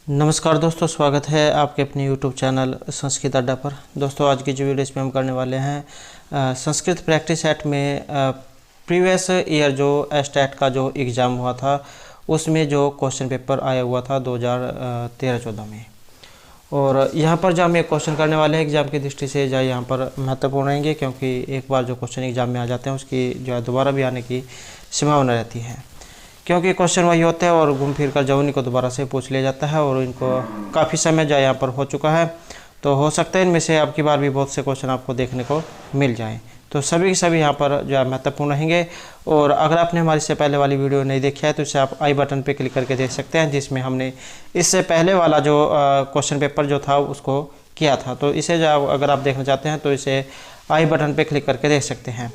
नमस्कार दोस्तों, स्वागत है आपके अपने YouTube चैनल संस्कृत अड्डा पर। दोस्तों आज की जो वीडियो इसमें हम करने वाले हैं संस्कृत प्रैक्टिस सेट में प्रीवियस ईयर जो स्टेट का जो एग्ज़ाम हुआ था उसमें जो क्वेश्चन पेपर आया हुआ था 2013-14 में। और यहाँ पर जो हम एक क्वेश्चन करने वाले हैं एग्ज़ाम की दृष्टि से जो यहाँ पर महत्वपूर्ण रहेंगे, क्योंकि एक बार जो क्वेश्चन एग्ज़ाम में आ जाते हैं उसकी जो है दोबारा भी आने की संभावना रहती है, क्योंकि क्वेश्चन वही होते हैं और घूम फिर कर जो उन्हीं को दोबारा से पूछ लिया जाता है और इनको काफ़ी समय जो यहाँ पर हो चुका है, तो हो सकता है इनमें से अब की बार भी बहुत से क्वेश्चन आपको देखने को मिल जाएं। तो सभी के सभी यहाँ पर जो है महत्वपूर्ण रहेंगे। और अगर आपने हमारी इससे पहले वाली वीडियो नहीं देखी है तो इसे आप आई बटन पर क्लिक करके देख सकते हैं, जिसमें हमने इससे पहले वाला जो क्वेश्चन पेपर जो था उसको किया था। तो इसे जो अगर आप देखना चाहते हैं तो इसे आई बटन पर क्लिक करके देख सकते हैं,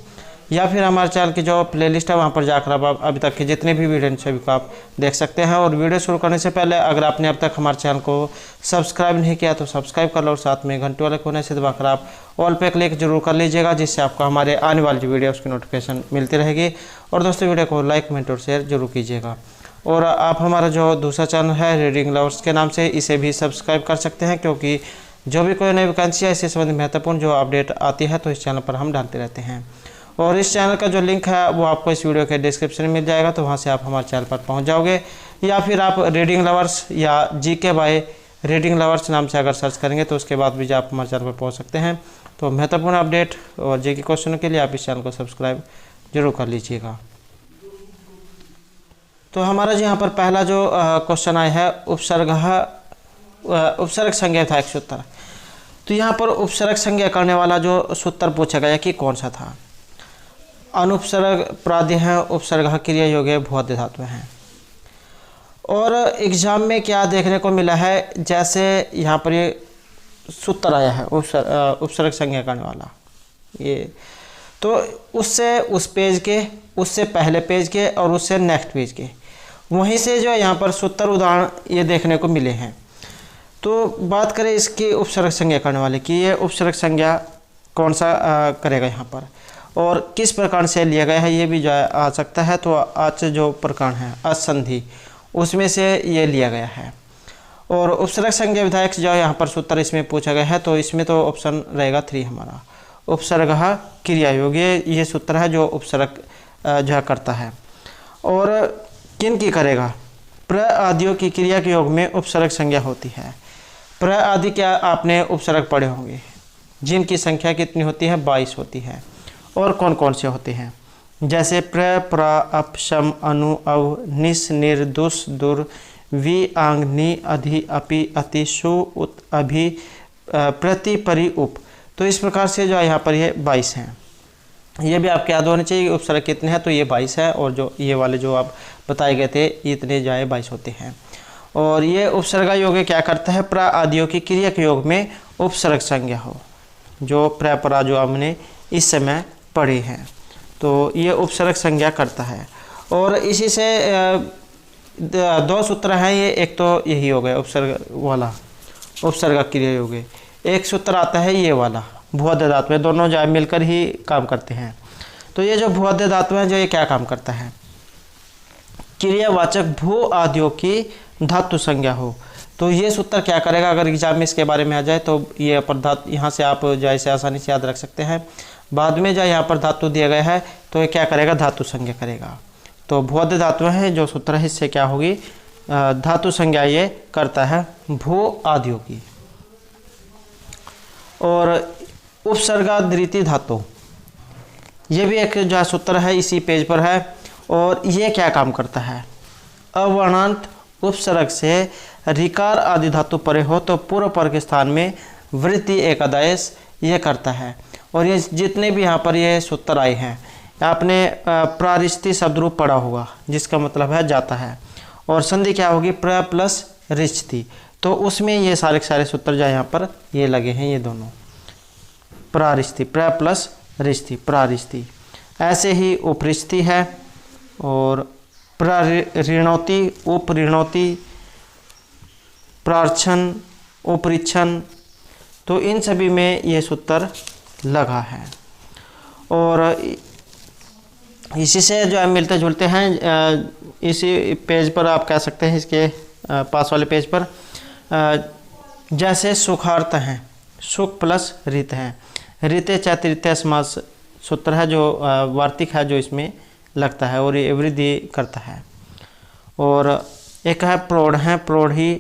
या फिर हमारे चैनल की जो प्लेलिस्ट है वहाँ पर जाकर आप अभी तक के जितने भी वीडियो सभी को आप देख सकते हैं। और वीडियो शुरू करने से पहले अगर आपने अब तक हमारे चैनल को सब्सक्राइब नहीं किया तो सब्सक्राइब कर लो और साथ में घंटे वाले कोने से दबाकर आप ऑल पे क्लिक जरूर कर लीजिएगा, जिससे आपको हमारे आने वाली जो वीडियो उसकी नोटिफिकेशन मिलती रहेगी। और दोस्तों वीडियो को लाइक, कमेंट और शेयर जरूर कीजिएगा। और आप हमारा जो दूसरा चैनल है रीडिंग लवर्स के नाम से, इसे भी सब्सक्राइब कर सकते हैं, क्योंकि जो भी कोई नई वैकेंसी है इससे संबंधित महत्वपूर्ण जो अपडेट आती है तो इस चैनल पर हम डालते रहते हैं। और इस चैनल का जो लिंक है वो आपको इस वीडियो के डिस्क्रिप्शन में मिल जाएगा, तो वहाँ से आप हमारे चैनल पर पहुँच जाओगे। या फिर आप रीडिंग लवर्स या जीके बाय रीडिंग लवर्स नाम से अगर सर्च करेंगे तो उसके बाद भी आप हमारे चैनल पर पहुँच सकते हैं। तो महत्वपूर्ण अपडेट और जीके क्वेश्चनों के लिए आप इस चैनल को सब्सक्राइब जरूर कर लीजिएगा। तो हमारा जो यहाँ पर पहला जो क्वेश्चन आया है उपसर्ग संज्ञा था एक सूत्र। तो यहाँ पर उपसर्ग संज्ञा करने वाला जो सूत्र पूछा गया कि कौन सा था। अनुपसर्ग प्राध्य हैं, उपसर्ग क्रिया योग्य भूअद्य धातु हैं। और एग्जाम में क्या देखने को मिला है, जैसे यहाँ पर ये सूत्र आया है उपसर्ग संज्ञा करने वाला, ये तो उससे उस पेज के, उससे पहले पेज के और उससे नेक्स्ट पेज के, वहीं से जो यहाँ पर सूत्र उदाहरण ये देखने को मिले हैं। तो बात करें इसकी उपसर्ग संज्ञा करने वाले की, ये उपसर्ग संज्ञा कौन सा करेगा यहाँ पर और किस प्रकार से लिया गया है, ये भी जो आ सकता है। तो आज जो प्रकरण है असंधि, उसमें से ये लिया गया है। और उपसर्ग संज्ञा विधायक जो यहाँ पर सूत्र इसमें पूछा गया है, तो इसमें तो ऑप्शन रहेगा 3 हमारा, उपसर्ग क्रिया योग्य, ये सूत्र है जो उपसर्ग जो करता है। और किन की करेगा, प्र आदियों की क्रिया के योग में उपसर्ग संज्ञा होती है। प्र आदि क्या आपने उपसर्ग पढ़े होंगे, जिनकी संख्या कितनी होती है, 22 होती है। और कौन कौन से होते हैं, जैसे प्र, प्रा, अप, शम, अनु, अव, निस, निर, दुस, दुर, वि, आंग, नि, अधि, अपि, अति, सु, उत, अभि, प्रति, परि, उप। तो इस प्रकार से जो यहाँ पर ये 22 हैं। ये भी आपके याद होने चाहिए उपसर्ग कितने हैं, तो ये 22 है। और जो ये वाले जो आप बताए गए थे इतने जो है 22 होते हैं। और ये उपसर्ग योग क्या करता है, प्र आदियों की क्रिया के योग में उपसर्ग संज्ञा हो, जो प्र, प्रा जो हमने इस समय पढ़ी हैं, तो ये उपसर्ग संज्ञा करता है। और इसी से 2 सूत्र हैं ये, एक तो यही हो गया उपसर्ग वाला, उपसर्ग क्रिया योग्य। एक सूत्र आता है ये वाला भूअद्य धातु है, दोनों जो मिलकर ही काम करते हैं। तो ये जो भूअद्य धातु है जो ये क्या काम करता है, क्रियावाचक भू आदियों की धातु संज्ञा हो। तो ये सूत्र क्या करेगा, अगर एग्जाम में इसके बारे में आ जाए तो ये धातु यहाँ से आप जैसे आसानी से याद रख सकते हैं। बाद में जो यहाँ पर धातु दिया गया है तो ये क्या करेगा, धातु संज्ञा करेगा। तो भूअद्य धातु है जो सूत्र है, इससे क्या होगी, धातु संज्ञा ये करता है भू आदियों की। और उपसर्गादृति धातु, ये भी एक जो सूत्र है इसी पेज पर है। और ये क्या काम करता है, अवर्णांत उपसर्ग से ऋकार आदि धातु परे हो तो पूर्व पर के स्थान में वृत्ति एक आदेश ये करता है। और ये जितने भी यहाँ पर ये सूत्र आए हैं, आपने प्रारिष्टि शब्द रूप पढ़ा होगा, जिसका मतलब है जाता है। और संधि क्या होगी, प्र प्लस रिष्टि, तो उसमें ये सारे सारे सूत्र जो यहाँ पर ये लगे हैं, ये दोनों प्रारिष्टि, प्र प्लस रिष्टि, प्रारिष्टि। ऐसे ही उपरिष्टि है और प्रऋणोति, उपऋणोति, प्रार्छन, उपरिच्छन, तो इन सभी में ये सूत्र लगा है। और इसी से जो है मिलते जुलते हैं, इसी पेज पर आप कह सकते हैं, इसके पास वाले पेज पर जैसे सुखार्थ हैं, सुख प्लस रित हैं, रिते चैतृत्य समास सूत्र है जो वार्तिक है जो इसमें लगता है और ये वृद्धि करता है। और एक है प्रौढ़ हैं, प्रौढ़ी,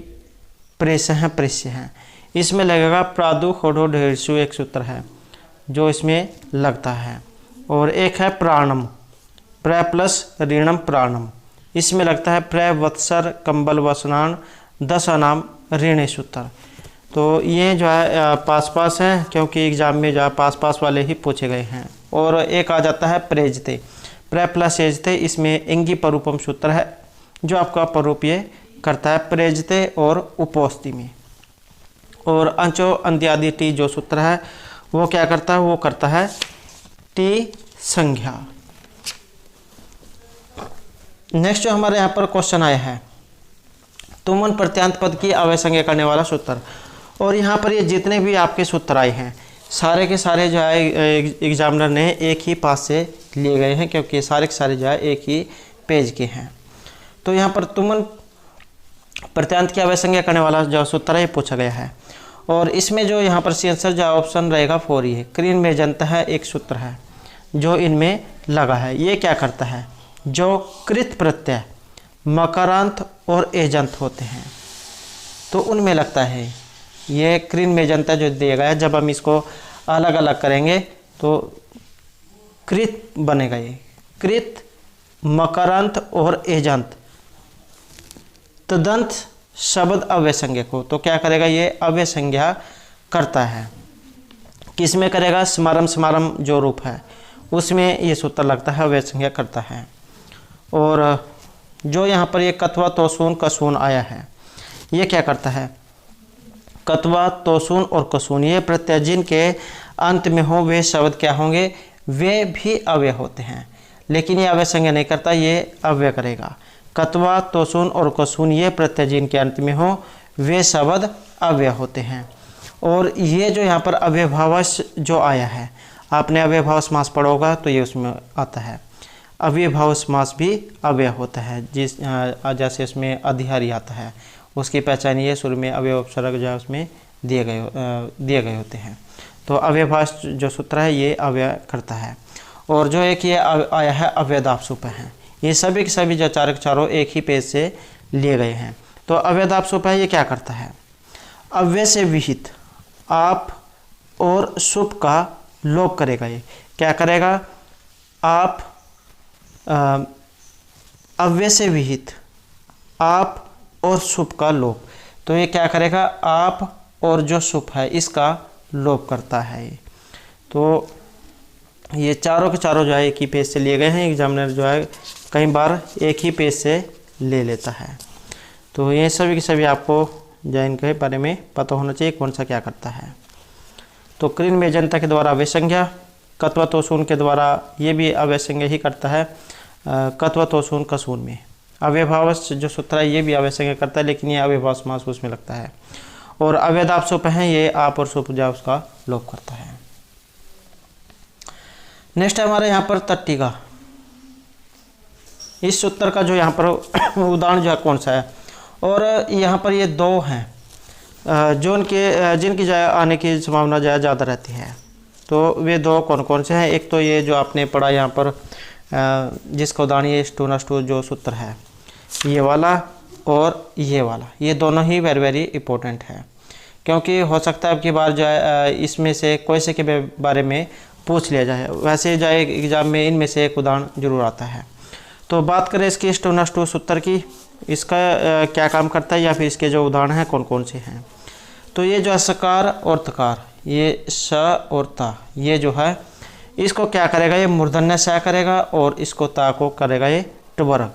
प्रेष्य हैं, प्रेष्य हैं, इसमें लगेगा प्रादु होडो ढेरसु एक सूत्र है जो इसमें लगता है। और एक है प्राणम, प्र प्लस ऋणम प्राणम, इसमें लगता है प्र वत्सर कंबल वसनान दशानाम ऋण सूत्र। तो ये जो है पास पास है क्योंकि एग्जाम में जो है पास पास वाले ही पूछे गए हैं। और एक आ जाता है प्रेजते, प्र प्लस एजते, इसमें इंगी परूपम सूत्र है जो आपका परूप ये करता है प्रेजते और उपोस्ति में। और अंचो अंत्यादि टी जो सूत्र है वो क्या करता है, वो करता है टी संज्ञा। नेक्स्ट जो हमारे यहाँ पर क्वेश्चन आया है, तुमन प्रत्यांत पद की अव्यय संज्ञा करने वाला सूत्र। और यहाँ पर ये जितने भी आपके सूत्र आए हैं सारे के सारे जो है एग्जामिनर ने एक ही पास से लिए गए हैं क्योंकि सारे के सारे जो है एक ही पेज के हैं। तो यहाँ पर तुमन प्रत्यांत की अव्यय संज्ञा करने वाला जो सूत्र है ये पूछा गया है। और इसमें जो यहाँ पर सी आंसर जो ऑप्शन रहेगा 4 ही है। क्रीन में जनता है एक सूत्र है जो इनमें लगा है। ये क्या करता है, जो कृत प्रत्यय मकारांत और एजंत होते हैं तो उनमें लगता है। ये क्रीन में जनता जो दिया गया है, जब हम इसको अलग अलग करेंगे तो कृत बनेगा। ये कृत मकारांत और एजंत तदंत शब्द अव्यय संज्ञा को तो क्या करेगा, ये अव्यय संज्ञा करता है। किस में करेगा, स्मारम स्मारम जो रूप है उसमें ये सूत्र लगता है, अव्यय संज्ञा करता है। और जो यहाँ पर ये कत्वा तोसून कसून आया है ये क्या करता है, कत्वा तोसून और कसून ये प्रत्यय जिनके अंत में हो वे शब्द क्या होंगे, वे भी अव्यय होते हैं। लेकिन ये अव्यय संज्ञा नहीं करता, ये अव्यय करेगा। कत्वा तोसून और कसून ये प्रत्यय जिनके अंत में हो वे शब्द अव्यय होते हैं। और ये जो यहाँ पर अव्ययभावस जो आया है, आपने अव्ययभाव समास पढ़ा होगा तो ये उसमें आता है। अव्ययभाव समास भी अव्यय होता है, जैसे उसमें अधिहारी आता है उसकी पहचान ये शुरू में अव्यय उपसर्ग जो है उसमें दिए गए होते हैं। तो अव्ययभाव जो सूत्र है ये अव्यय करता है। और जो एक ये आया है अव्ययदापसुप है, ये सभी के सभी जो चारों एक ही पेज से लिए गए हैं। तो अव्ययदापसुप है ये क्या करता है, अव्यय से विहित आप और सुप का लोप करेगा। ये क्या करेगा, आप अव्यय से विहित आप और सुप का लोप। तो ये क्या करेगा, आप और जो सुप है इसका लोप करता है। ये तो ये चारों के चारों जो है एक ही पेज से लिए गए हैं। एग्जामिनर जो है कई बार एक ही पेज से ले लेता है। तो ये सभी के सभी आपको जो इनके बारे में पता होना चाहिए कौन सा क्या करता है। तो क्रीन में जनता के द्वारा अव्यय संज्ञा, कत्वा तोसून के द्वारा ये भी अव्यय संज्ञा ही करता है। कत्वा तोसून कसून में अव्ययभाव जो सूत्र है ये भी अव्यय संज्ञा करता है, लेकिन ये अव्ययभाव समास उसमें लगता है। और अव्ययदापसुप है ये आप और सुप जो उसका लोप करता है। नेक्स्ट है हमारे यहाँ पर तट्टिका। इस सूत्र का जो यहाँ पर उदाहरण जो है कौन सा है, और यहाँ पर ये दो हैं जो जिनकी जो आने की संभावना जो है ज़्यादा रहती है। तो वे दो कौन कौन से हैं, एक तो ये जो आपने पढ़ा यहाँ पर जिसका उदाहरण ये स्टूनास्टू जो सूत्र है ये वाला और ये वाला, ये दोनों ही वेरी वेरी इंपॉर्टेंट है क्योंकि हो सकता है अब की बार जो है इसमें से कोई से के बारे में पूछ लिया जाए। वैसे जो है एग्जाम में इनमें से एक उदाहरण जरूर आता है। तो बात करें इसकी स्टूनास्टू सूत्र की, इसका क्या काम करता है या फिर इसके जो उदाहरण हैं कौन कौन से हैं। तो ये जो सकार और तकार, ये स और ता, ये जो है इसको क्या करेगा, ये मूर्धन्य स करेगा और इसको ता को करेगा ये टवर्ग।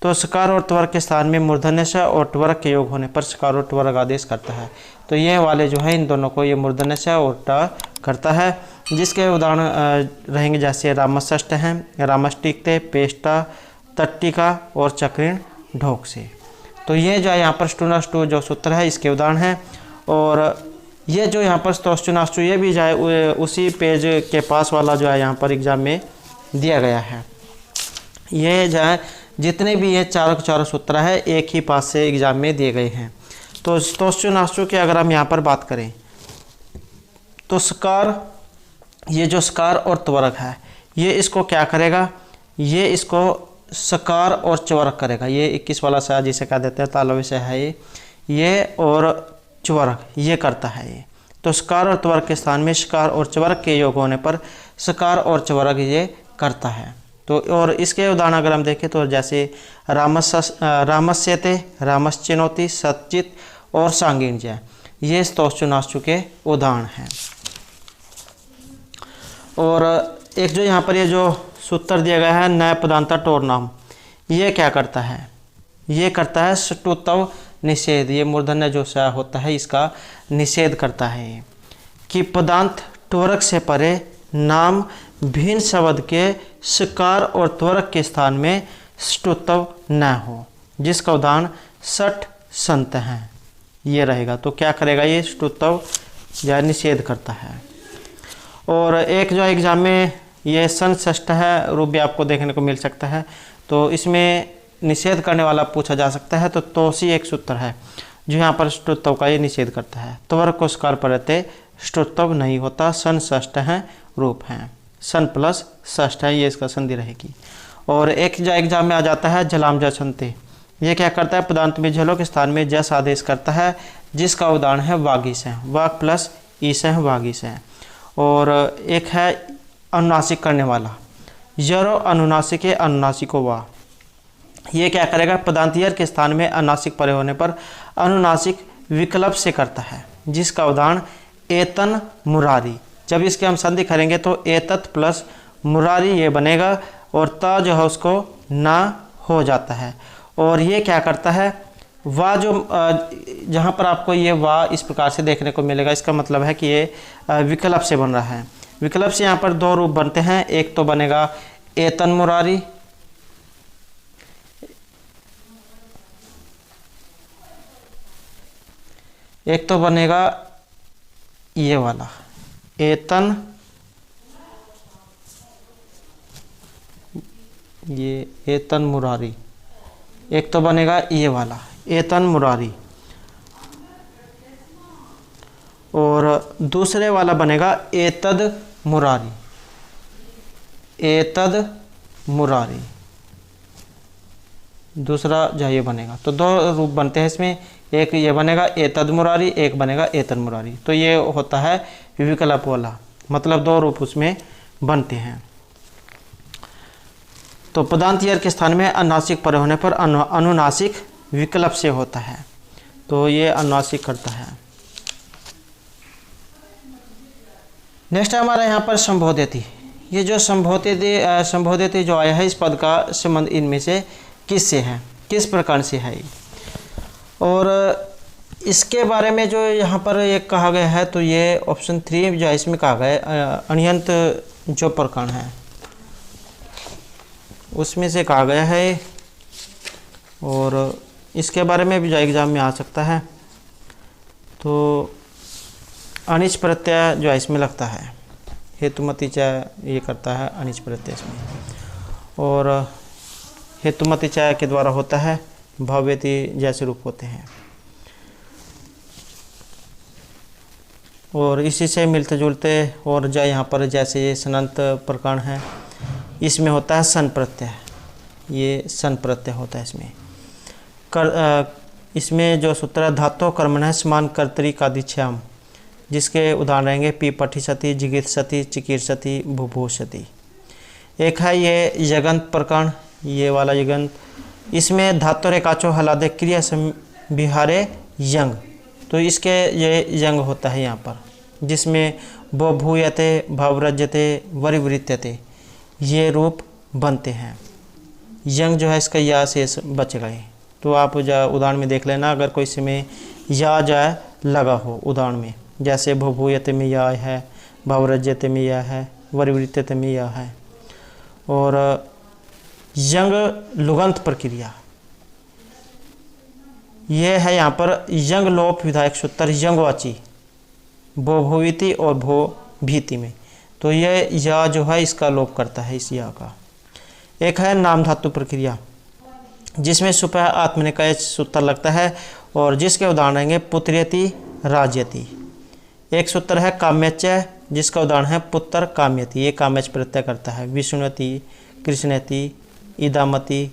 तो सकार और त्वर्ग के स्थान में मूर्धन्य स और टवर्ग के योग होने पर सकार और टवर्ग आदेश करता है। तो ये वाले जो है इन दोनों को ये मूर्धन्य स और टा करता है, जिसके उदाहरण रहेंगे जैसे रामष्ट हैं, रामष्टिकते, पेष्टा, तट्टिका और चक्रीण ढोक से। तो ये जो है यहाँ पर स्टूनास्टू जो सूत्र है इसके उदाहरण हैं। और ये जो यहाँ पर स्तोष्टुनाष्टु ये भी जो है उसी पेज के पास वाला जो है यहाँ पर एग्जाम में दिया गया है। ये जो है जितने भी ये चारों के चारों सूत्र है एक ही पास से एग्जाम में दिए गए हैं। तो स्तोश्चुनाश्चु की अगर हम यहाँ पर बात करें तो सकार, ये जो सकार और त्वरक है ये इसको क्या करेगा, ये इसको सकार और च्वरक करेगा। ये 21 वाला सा जिसे कह देते हैं तालव्य से है ये और च्वरक ये करता है ये। तो सकार और त्वरक के स्थान में सकार और च्वरक के योग होने पर सकार और च्वरक ये करता है। तो और इसके उदाहरण अगर हम देखें तो जैसे रामस्यते, रामश्चिनोति, सच्चित और सांगिण्य, ये स्तोश्चुनाश्चु के उदाहरण हैं। और एक जो यहाँ पर ये जो सूत्र दिया गया है नय पदांता टोर नाम, ये क्या करता है, ये करता है ष्टुत्व निषेध। ये मूर्धन्य जो सा होता है इसका निषेध करता है ये कि पदांत टोरक से परे नाम भिन्न शब्द के सकार और त्वरक के स्थान में ष्टुत्व न हो, जिसका उदाहरण सठ संत हैं ये रहेगा। तो क्या करेगा ये ष्टुत्व या निषेध करता है। और एक जो एग्जाम में ये संष्ठ है रूप भी आपको देखने को मिल सकता है, तो इसमें निषेध करने वाला पूछा जा सकता है। तो तोसी एक सूत्र है जो यहाँ पर ष्टुत्व का ये निषेध करता है। त्वरक को सकार पर रहते ष्टुत्व नहीं होता, सन षष्ठ है रूप हैं, सन प्लस षष्ठ है ये इसका संधि रहेगी। और एक जो एग्जाम में आ जाता है जलाम जसंते, ये क्या करता है पदांत में झलो के स्थान में जस आदेश करता है, जिसका उदाहरण है वागीश है, वाग प्लस ईश है वागीश है। और एक है अनुनासिक करने वाला, यरो अनुनासिके अनुनासिको वा, ये क्या करेगा पदांतियर के स्थान में अनुनासिक परे होने पर अनुनासिक विकल्प से करता है, जिसका उदाहरण एतन मुरारी। जब इसके हम संधि करेंगे तो एतत प्लस मुरारी ये बनेगा और ता जो है उसको ना हो जाता है। और ये क्या करता है वाह जो जहाँ पर आपको ये वाह इस प्रकार से देखने को मिलेगा, इसका मतलब है कि ये विकल्प से बन रहा है। विकल्प से यहाँ पर दो रूप बनते हैं, एक तो बनेगा एतन मुरारी, एक तो बनेगा ये वाला एतन, ये एतन मुरारी, एक तो बनेगा ये वाला एतन मुरारी, और दूसरे वाला बनेगा एतद मुरारी, एतद मुरारी दूसरा जो ये बनेगा। तो दो रूप बनते हैं इसमें, एक ये बनेगा एतद मुरारी, एक बनेगा एतन मुरारी। तो ये होता है विकल्प वाला, मतलब दो रूप उसमें बनते हैं। तो पदांतियर के स्थान में अनुनासिक परे होने पर अनुनासिक विकल्प से होता है, तो ये अनुनासिक करता है। नेक्स्ट है हमारा यहाँ पर संबोधिति। ये जो संबोधिति जो आया है इस पद का संबंध इनमें से किससे है, किस प्रकार से है। और इसके बारे में जो यहाँ पर ये कहा गया है तो ये ऑप्शन 3 जो है इसमें कहा गया है अण्यंत जो प्रकरण है उसमें से कहा गया है। और इसके बारे में भी जो एग्जाम में आ सकता है, तो अनिच प्रत्यय जो है इसमें लगता है, हेतुमती चय ये करता है अनिच प्रत्यय इसमें, और हेतुमती चय के द्वारा होता है भव्यति जैसे रूप होते हैं। और इसी से मिलते जुलते और जो यहाँ पर जैसे ये सनंत प्रकरण है इसमें होता है सन प्रत्यय, ये सन प्रत्यय होता है इसमें। इसमें जो सूत्र धातो कर्मण समान कर्तरी कादिच्छाम, जिसके उदाहरण रहेंगे पी पठिसति, जिगीषति, चिकीर्षति, बुभूषति। एक है ये यगंत प्रकरण, ये वाला यगंत, इसमें धातो रेकाचो हलादे क्रिया बिहारे यंग, तो इसके ये यंग होता है यहाँ पर, जिसमें वो भूयते, भवरजते, वरिवृत्यते ये रूप बनते हैं। यंग जो है इसका या से बच गए, तो आप उदाहरण में देख लेना, अगर कोई इसमें या जाए लगा हो उदाहरण में, जैसे भूभूयते में या है, भवरजते में या है, वरिवृत्यते में या है। और यंग लुगंत प्रक्रिया ये है यहाँ पर यंग लोप विधायक सूत्र यंगवाची भो भूविति और भो भीति में, तो ये या जो है इसका लोप करता है इस या का। एक है नाम धातु प्रक्रिया, जिसमें सुपह आत्मनिकाय सूत्र लगता है और जिसके उदाहरण रहेंगे पुत्र्यति राज्यति। एक सूत्र है काम्यच, जिसका उदाहरण है पुत्र काम्यति, ये काम्यच प्रत्यय करता है। विष्णुति, कृष्णति, इदामति,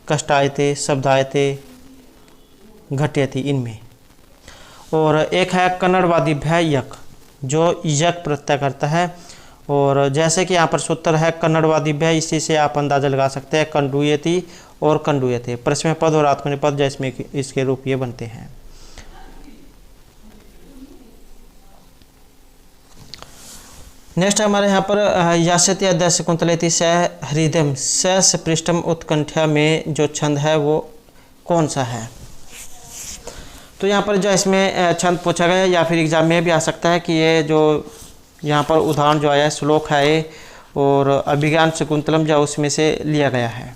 कष्टायते, शब्दायते, घट्यति, इनमें। और एक है कन्नड़वादी भय यक, जो यक प्रत्यय करता है। और जैसे कि यहाँ पर सूत्र है कन्नड़वादी भय, इसी से आप अंदाजा लगा सकते हैं कंडूयति और कंडूयते। प्रश्न पद और आत्मनिपद जिसमें इसके रूप ये बनते हैं। नेक्स्ट हमारे यहाँ पर यास्यति अद्य शकुंतलेति स हृदयम स पृष्ठम उत्कंठा में जो छंद है वो कौन सा है। तो यहाँ पर जो इसमें छंद पूछा गया या फिर एग्जाम में भी आ सकता है कि ये जो यहाँ पर उदाहरण जो आया है श्लोक है ये, और अभिज्ञान शकुंतलम जो उसमें से लिया गया है,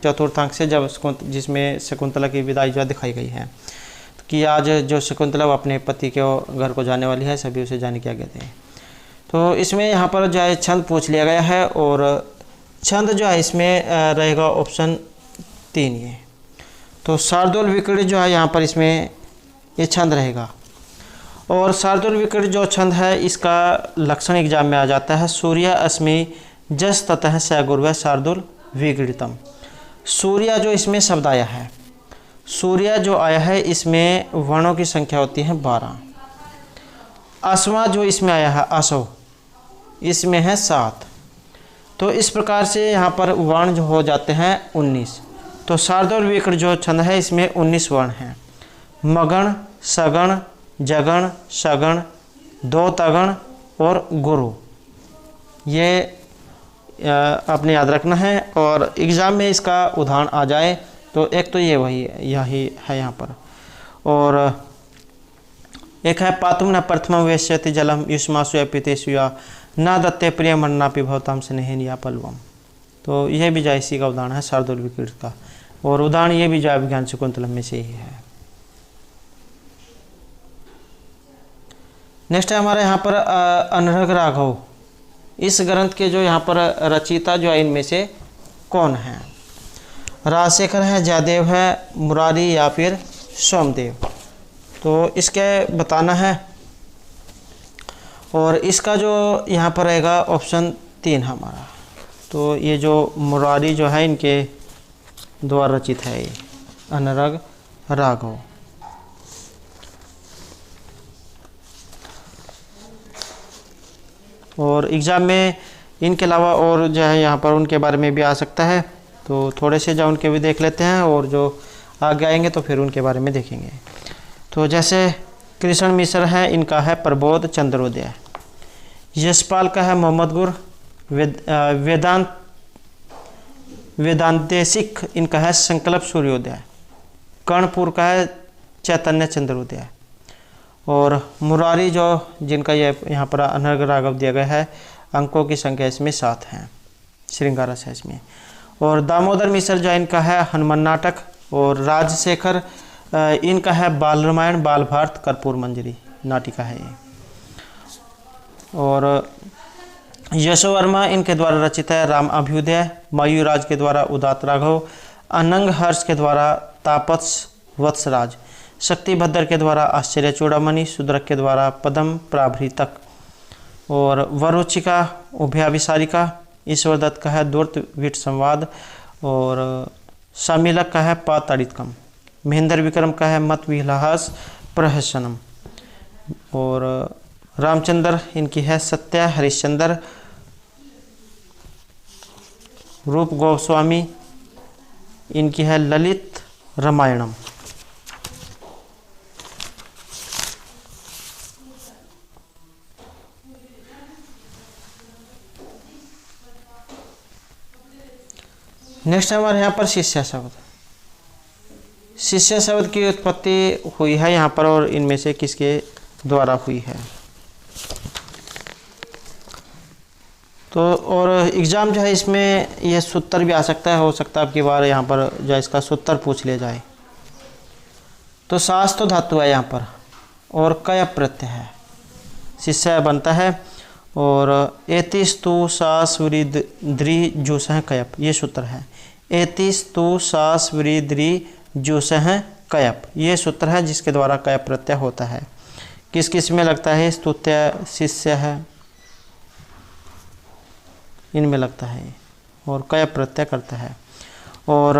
चतुर्थांक से, जब जिसमें शकुंतला की विदाई जो दिखाई गई है कि आज जो शकुंतला अपने पति के घर को जाने वाली है, सभी उसे जाने के आगे थे। तो इसमें यहाँ पर जो है छंद पूछ लिया गया है और छंद जो है इसमें रहेगा ऑप्शन 3 ये। तो शार्दूल विकट जो है यहाँ पर इसमें ये छंद रहेगा। और शार्दूल विकट जो छंद है इसका लक्षण एग्जाम में आ जाता है सूर्य अस्मि जस ततः स गुर्व शार्दूल विकटितम। सूर्य जो इसमें शब्द आया है, सूर्य जो आया है इसमें वर्णों की संख्या होती है 12। अस्मा जो इसमें आया है असो, इसमें है 7। तो इस प्रकार से यहाँ पर वर्ण जो हो जाते हैं 19। तो शार्दूल विकट जो छंद है इसमें 19 वर्ण हैं। मगण, सगण, जगण, सगण, दो तगण और गुरु, ये आपने याद रखना है। और एग्ज़ाम में इसका उदाहरण आ जाए तो एक तो ये यही है यहाँ पर। और एक है पातुम न प्रथम वेश्यति जलम युष्मासु पितेशुया न दत्ते प्रिय मन्ना पिभवताम स्नेहिन या पल्वम। तो यह भी जो इसी का उदाहरण है शार्दूल विकट का। और उदाहरण ये भी जो अभिज्ञान शकुंतलम में से ही है। नेक्स्ट है हमारे यहाँ पर अनर्घ राघव। इस ग्रंथ के जो यहाँ पर रचयिता जो है इनमें से कौन है। राजशेखर है, जयदेव है, मुरारी या फिर सोमदेव। तो इसके बताना है। और इसका जो यहाँ पर रहेगा ऑप्शन 3 हमारा। तो ये जो मुरारी जो है इनके द्वारा रचित है ये अनर्घ राघव। और एग्ज़ाम में इनके अलावा और जो है यहाँ पर उनके बारे में भी आ सकता है। तो थोड़े से जो उनके भी देख लेते हैं और जो आगे आएंगे तो फिर उनके बारे में देखेंगे। तो जैसे कृष्ण मिश्र है, इनका है प्रबोध चंद्रोदय। यशपाल का है मोहम्मद गुर। वेदांतेशिक इनका है संकल्प सूर्योदय। कर्णपुर का है चैतन्य चंद्रोदय। और मुरारी जो जिनका ये यहाँ पर अनर्घ राघव दिया गया है, अंकों की संख्या इसमें 7 हैं, श्रृंगारस है इसमें। और दामोदर मिश्र जो इनका है हनुमान नाटक। और राजशेखर इनका है बाल रामायण, बाल भारत, कर्पूर मंजरी नाटिका है ये। और यशोवर्मा इनके द्वारा रचित है राम अभ्युदय। मयूराज के द्वारा उदात राघव। अनंग हर्ष के द्वारा तापस वत्सराज। शक्तिभद्र के द्वारा आश्चर्य चूड़ामणि। शूद्रक के द्वारा पदम प्राभृतक। और वरुचिका उभयाभिसारिका। ईश्वरदत्त का है दूर्त विट संवाद। और शामिलक का है पाताड़ितकम। महेंद्र विक्रम का है मत विलास प्रहसनम। और रामचंद्र इनकी है सत्या हरिश्चंद्र। रूप गोस्वामी इनकी है ललित रामायणम। नेक्स्ट हमारे यहाँ पर शिष्य शब्द। शिष्य शब्द की उत्पत्ति हुई है यहाँ पर और इनमें से किसके द्वारा हुई है। तो और एग्ज़ाम जो है इसमें यह सूत्र भी आ सकता है, हो सकता है आपकी बार यहाँ पर जो इसका सूत्र पूछ लिया जाए। तो सास तो धातु है यहाँ पर और कय प्रत्यय है, शिष्य बनता है। और एतिस्तु सास द्रि जूस है कयप, ये सूत्र है। एतिस तु सास व्री द्री जुसह कयप। ये सूत्र है जिसके द्वारा कयप प्रत्यय होता है। किस किस में लगता है? स्तुत्य, शिष्य है, इनमें लगता है और कयप प्रत्यय करता है। और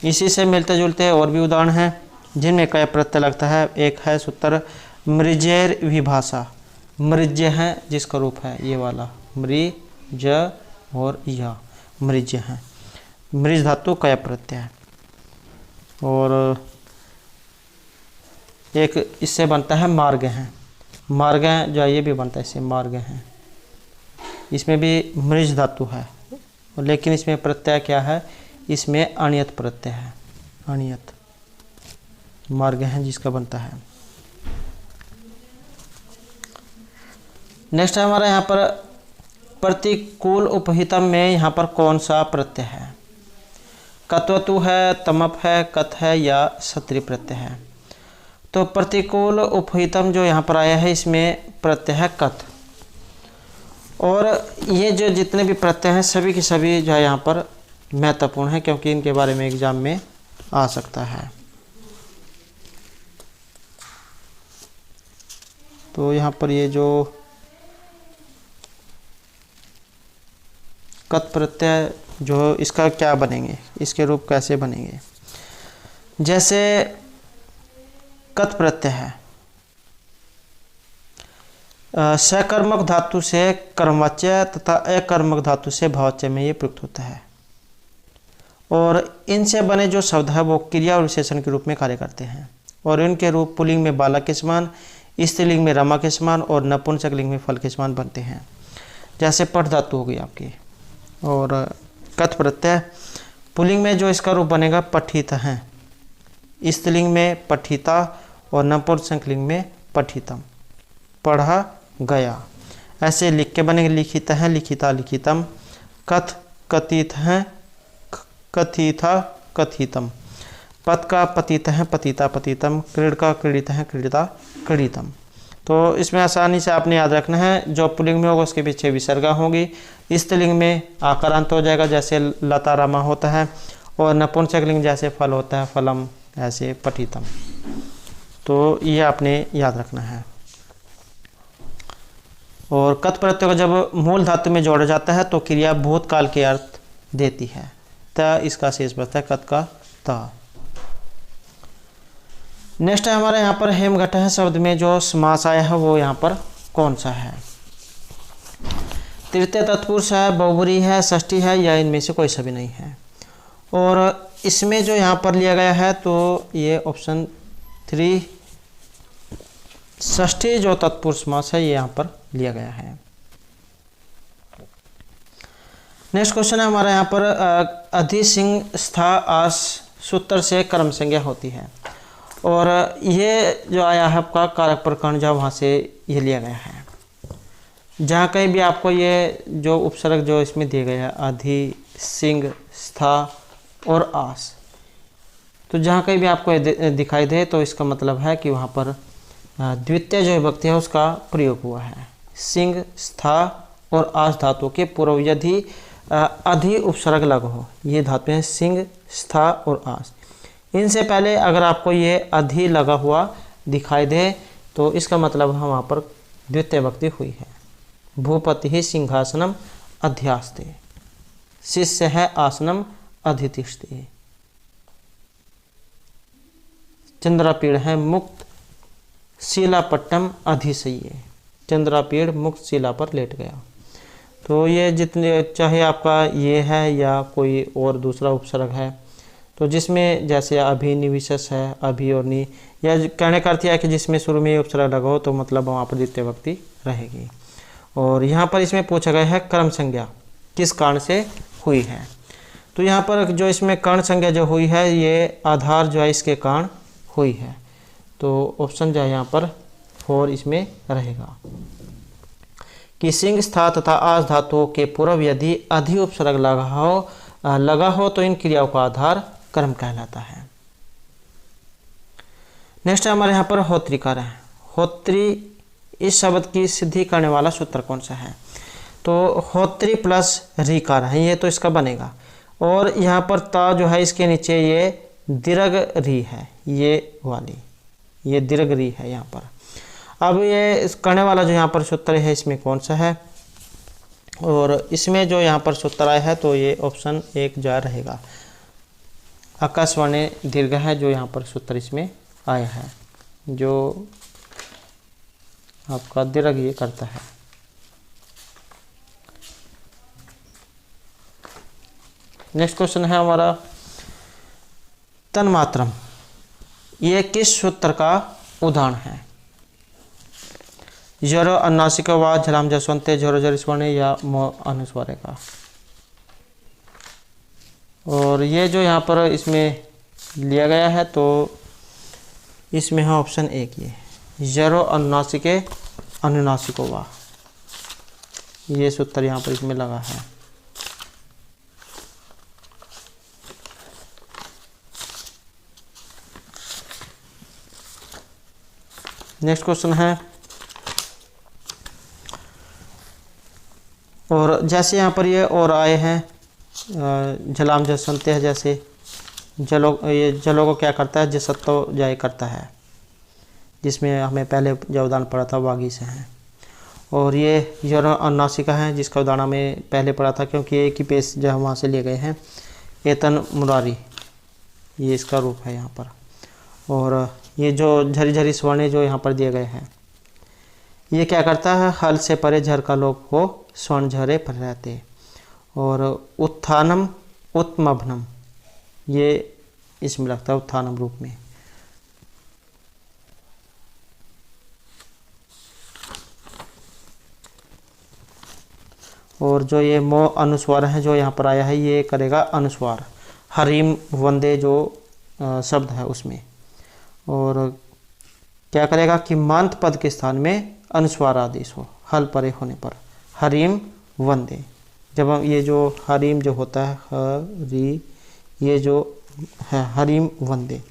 इसी से मिलते जुलते और भी उदाहरण हैं जिनमें कयप प्रत्यय लगता है। एक है सूत्र मृजेर विभाषा। मृज है जिसका रूप है ये वाला मृज और यह मृज है। मृज धातु कयप प्रत्यय है। और एक इससे बनता है मार्ग है। मार्ग जो ये भी बनता है इससे मार्ग है। इसमें भी मृज धातु है लेकिन इसमें प्रत्यय क्या है? इसमें अनियत प्रत्यय है। अनियत मार्ग है जिसका बनता है। नेक्स्ट है हमारा यहाँ पर प्रतिकूल उपहितम में यहाँ पर कौन सा प्रत्यय है? कत्वतु है, तमप है, कथ है या सत्री प्रत्यय है? तो प्रतिकूल उपहितम जो यहाँ पर आया है इसमें प्रत्यय है कथ। और ये जो जितने भी प्रत्यय हैं सभी के सभी जो है यहाँ पर महत्वपूर्ण है क्योंकि इनके बारे में एग्जाम में आ सकता है। तो यहाँ पर ये जो कथ प्रत्यय जो इसका क्या बनेंगे, इसके रूप कैसे बनेंगे? जैसे कथ प्रत्यय है सकर्मक धातु से कर्मवाच्य तथा अकर्मक धातु से भाववाच्य में ये प्रयुक्त होता है। और इनसे बने जो शब्द है वो क्रिया और विशेषण के रूप में कार्य करते हैं। और इनके रूप पुल्लिंग में बालक के समान, स्त्रीलिंग में रमा के समान और नपुंसकलिंग में फल के समान बनते हैं। जैसे पठ धातु हो गई आपकी। और कथ प्रत्यय पुल्लिंग में जो इसका रूप बनेगा पठित है, स्त्रीलिंग में पठिता और नपुंसकलिंग में पठितम, पढ़ा गया। ऐसे लिख के बनेंगे लिखित है, लिखिता, लिखितम। कथ कथित है, कथिता, कथितम। पत का पतित है, पतिता, पतितम। क्रीड का क्रीडित है, क्रीडिता, क्रीडितम। तो इसमें आसानी से आपने याद रखना है जो पुल्लिंग में होगा उसके पीछे विसर्गा होगी। स्त्रीलिंग में आकारांत हो जाएगा जैसे लता रमा होता है। और नपुंसकलिंग जैसे फल होता है फलम, ऐसे पठितम। तो ये आपने याद रखना है। और कथ प्रत्यय को जब मूल धातु में जोड़ा जाता है तो क्रिया भूतकाल के अर्थ देती है। त इसका शेष बचता है कथ का त। नेक्स्ट है हमारे यहाँ पर हेमघट शब्द में जो समास आया है वो यहाँ पर कौन सा है? तृतीय तत्पुरुष है, बहुब्री है, षष्ठी है या इनमें से कोई सभी नहीं है? और इसमें जो यहाँ पर लिया गया है तो ये ऑप्शन 3 षष्ठी जो तत्पुरुष समास है ये यहाँ पर लिया गया है। नेक्स्ट क्वेश्चन है हमारा यहाँ पर अधि सिंह स्था आस सूत्र से कर्म संज्ञा होती है। और ये जो आया है आपका कारक प्रकरण जो वहाँ से ये लिया गया है। जहाँ कहीं भी आपको ये जो उपसर्ग जो इसमें दिए गए हैं अधि, सिंह, स्था और आस, तो जहाँ कहीं भी आपको दिखाई दे तो इसका मतलब है कि वहाँ पर द्वितीय जो विभक्ति है उसका प्रयोग हुआ है। सिंह, स्था और आस धातु के पूर्व यदि अधि उपसर्ग लग हो, ये धातु हैं सिंह, स्था और आस। इनसे पहले अगर आपको ये अधि लगा हुआ दिखाई दे तो इसका मतलब वहाँ पर द्वितीय विभक्ति हुई है। भूपति ही सिंहासनम अध्यास्ते, शिष्य है आसनम अधितिष्ठते। चंद्रापीड़ है मुक्त शिलापट्टम अधिशय्ये, चंद्रापीड़ मुक्त शिला पर लेट गया। तो ये जितने चाहे आपका ये है या कोई और दूसरा उपसर्ग है तो जिसमें जैसे अभी निविशेष है, अभी और नी, या कहने का अर्थ है कि जिसमें शुरू में उपसर्ग लगा हो तो मतलब वहाँ पर द्वितीय विभक्ति रहेगी। और यहाँ पर इसमें पूछा गया है कर्म संज्ञा किस कारण से हुई है। तो यहाँ पर जो इसमें कर्ण संज्ञा जो हुई है ये आधार जो है इसके कारण हुई है। तो ऑप्शन जो है यहाँ पर 4 इसमें रहेगा कि सिंह, स्था तथा आस धातुओं के पूर्व यदि अधि उपसर्ग लगा हो तो इन क्रियाओं का आधार कर्म कहलाता है। नेक्स्ट हमारे यहाँ पर होत्रिकार है। होत्री इस शब्द की सिद्धि करने वाला सूत्र कौन सा है? तो होत्री प्लस रीकार है, ये तो इसका बनेगा। और यहाँ पर ता जो है इसके नीचे ये दीर्घ री है, ये वाली, ये दीर्घ री है यहाँ पर। अब ये करने वाला जो यहाँ पर सूत्र है इसमें कौन सा है, और इसमें जो यहाँ पर सूत्र आया है तो ये ऑप्शन 1 जा रहेगा। आकाशवाणी दीर्घ है जो यहाँ पर सूत्र इसमें आया है, जो आपका दीर्घ ये करता है। नेक्स्ट क्वेश्चन है हमारा तन्मात्रम, ये किस सूत्र का उदाहरण है? जरो अनुनासिक व झलाम जसवंते झरो जर स्वर्ण या मो अनुस्वार का। और ये जो यहाँ पर इसमें लिया गया है तो इसमें है ऑप्शन 1 ये जरो अनुनासिके अनुनासिको वा, ये सूत्र यहाँ पर इसमें लगा है। नेक्स्ट क्वेश्चन है, और जैसे यहाँ पर ये और आए हैं जलाम जसंते है, जैसे ये जलों को क्या करता है, जसत्तो जाय करता है, जिसमें हमें पहले जो उदाहरण पढ़ा था वागी से है। और ये जरो अनुनासिका है जिसका उदाहरण हमें पहले पढ़ा था, क्योंकि एक ही पेज जो वहाँ से लिए गए हैं। एतन मुरारी, ये इसका रूप है यहाँ पर। और ये जो झरी झरी स्वर्ण जो यहाँ पर दिए गए हैं, ये क्या करता है, हल से परे झर का लोप हो स्वर्ण झरे पर रहते। और उत्थानम उत्मभनम, ये इसमें लगता है उत्थानम रूप में। और जो ये मो अनुस्वार है जो यहाँ पर आया है, ये करेगा अनुस्वार, हरीम वंदे जो शब्द है उसमें। और क्या करेगा कि मांत पद के स्थान में अनुस्वार आदेश हो, हल परे होने पर, हरीम वंदे। जब हम ये जो हरीम जो होता है हरी, ये जो है हरीम वंदे,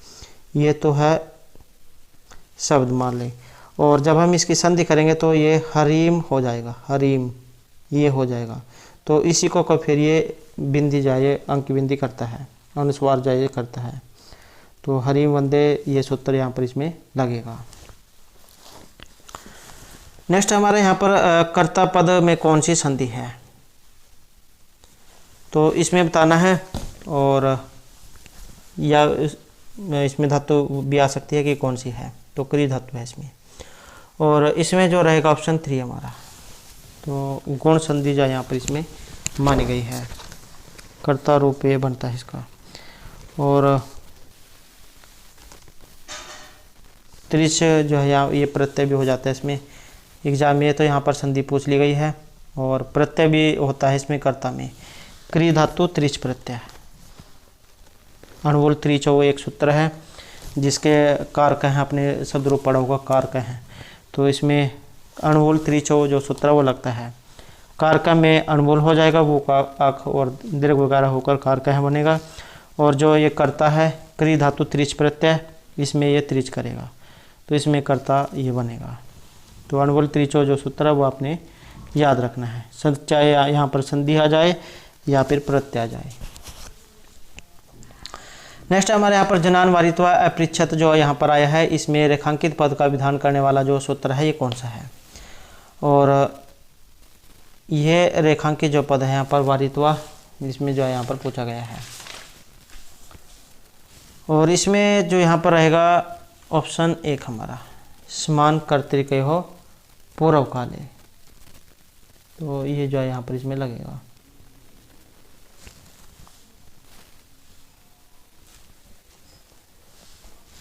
ये तो है शब्द मान लें। और जब हम इसकी संधि करेंगे तो ये हरीम हो जाएगा, हरीम ये हो जाएगा। तो इसी को फिर ये बिंदी जाए अंक बिंदी करता है, अनुस्वार जाए करता है। तो हरीम वंदे ये सूत्र यहाँ पर इसमें लगेगा। नेक्स्ट हमारे यहाँ पर कर्ता पद में कौन सी संधि है, तो इसमें बताना है। और या इसमें धातु भी आ सकती है कि कौन सी है, तो क्रिय धातु है इसमें। और इसमें जो रहेगा ऑप्शन 3 हमारा, तो गुण संधि जो यहाँ पर इसमें मानी गई है, कर्ता रूप ये बनता है इसका। और त्रिश जो है यहाँ ये प्रत्यय भी हो जाता है इसमें एग्जाम में, तो यहाँ पर संधि पूछ ली गई है। और प्रत्यय भी होता है इसमें कर्ता में, क्रिय धातु त्रिच प्रत्यय। अणुवल त्रिच वो एक सूत्र है जिसके कारक हैं, अपने शब्द रूप पढ़ा होगा कारक हैं। तो इसमें अणुवल त्रिचो जो सूत्र वो लगता है, कारक में अणुवल हो जाएगा, वो आख और दीर्घ वगैरह होकर कारक बनेगा। और जो ये कर्ता है क्रिय धातु त्रिच प्रत्यय, इसमें ये त्रिच करेगा, तो इसमें कर्ता ये बनेगा। तो अणुवल त्रिचो जो सूत्र है वो आपने याद रखना है, चाहे यहाँ पर संधि आ जाए या फिर प्रत्यय आ जाए। नेक्स्ट हमारे यहाँ पर जनान वारित्वा अपृच्छत जो यहाँ पर आया है, इसमें रेखांकित पद का विधान करने वाला जो सूत्र है ये कौन सा है। और ये रेखांकित जो पद है यहाँ पर वारित्वा, इसमें जो है यहाँ पर पूछा गया है। और इसमें जो यहाँ पर रहेगा ऑप्शन 1 हमारा, समान कर्तृकय हो पूर्व काले, तो ये जो है यहाँ पर इसमें लगेगा।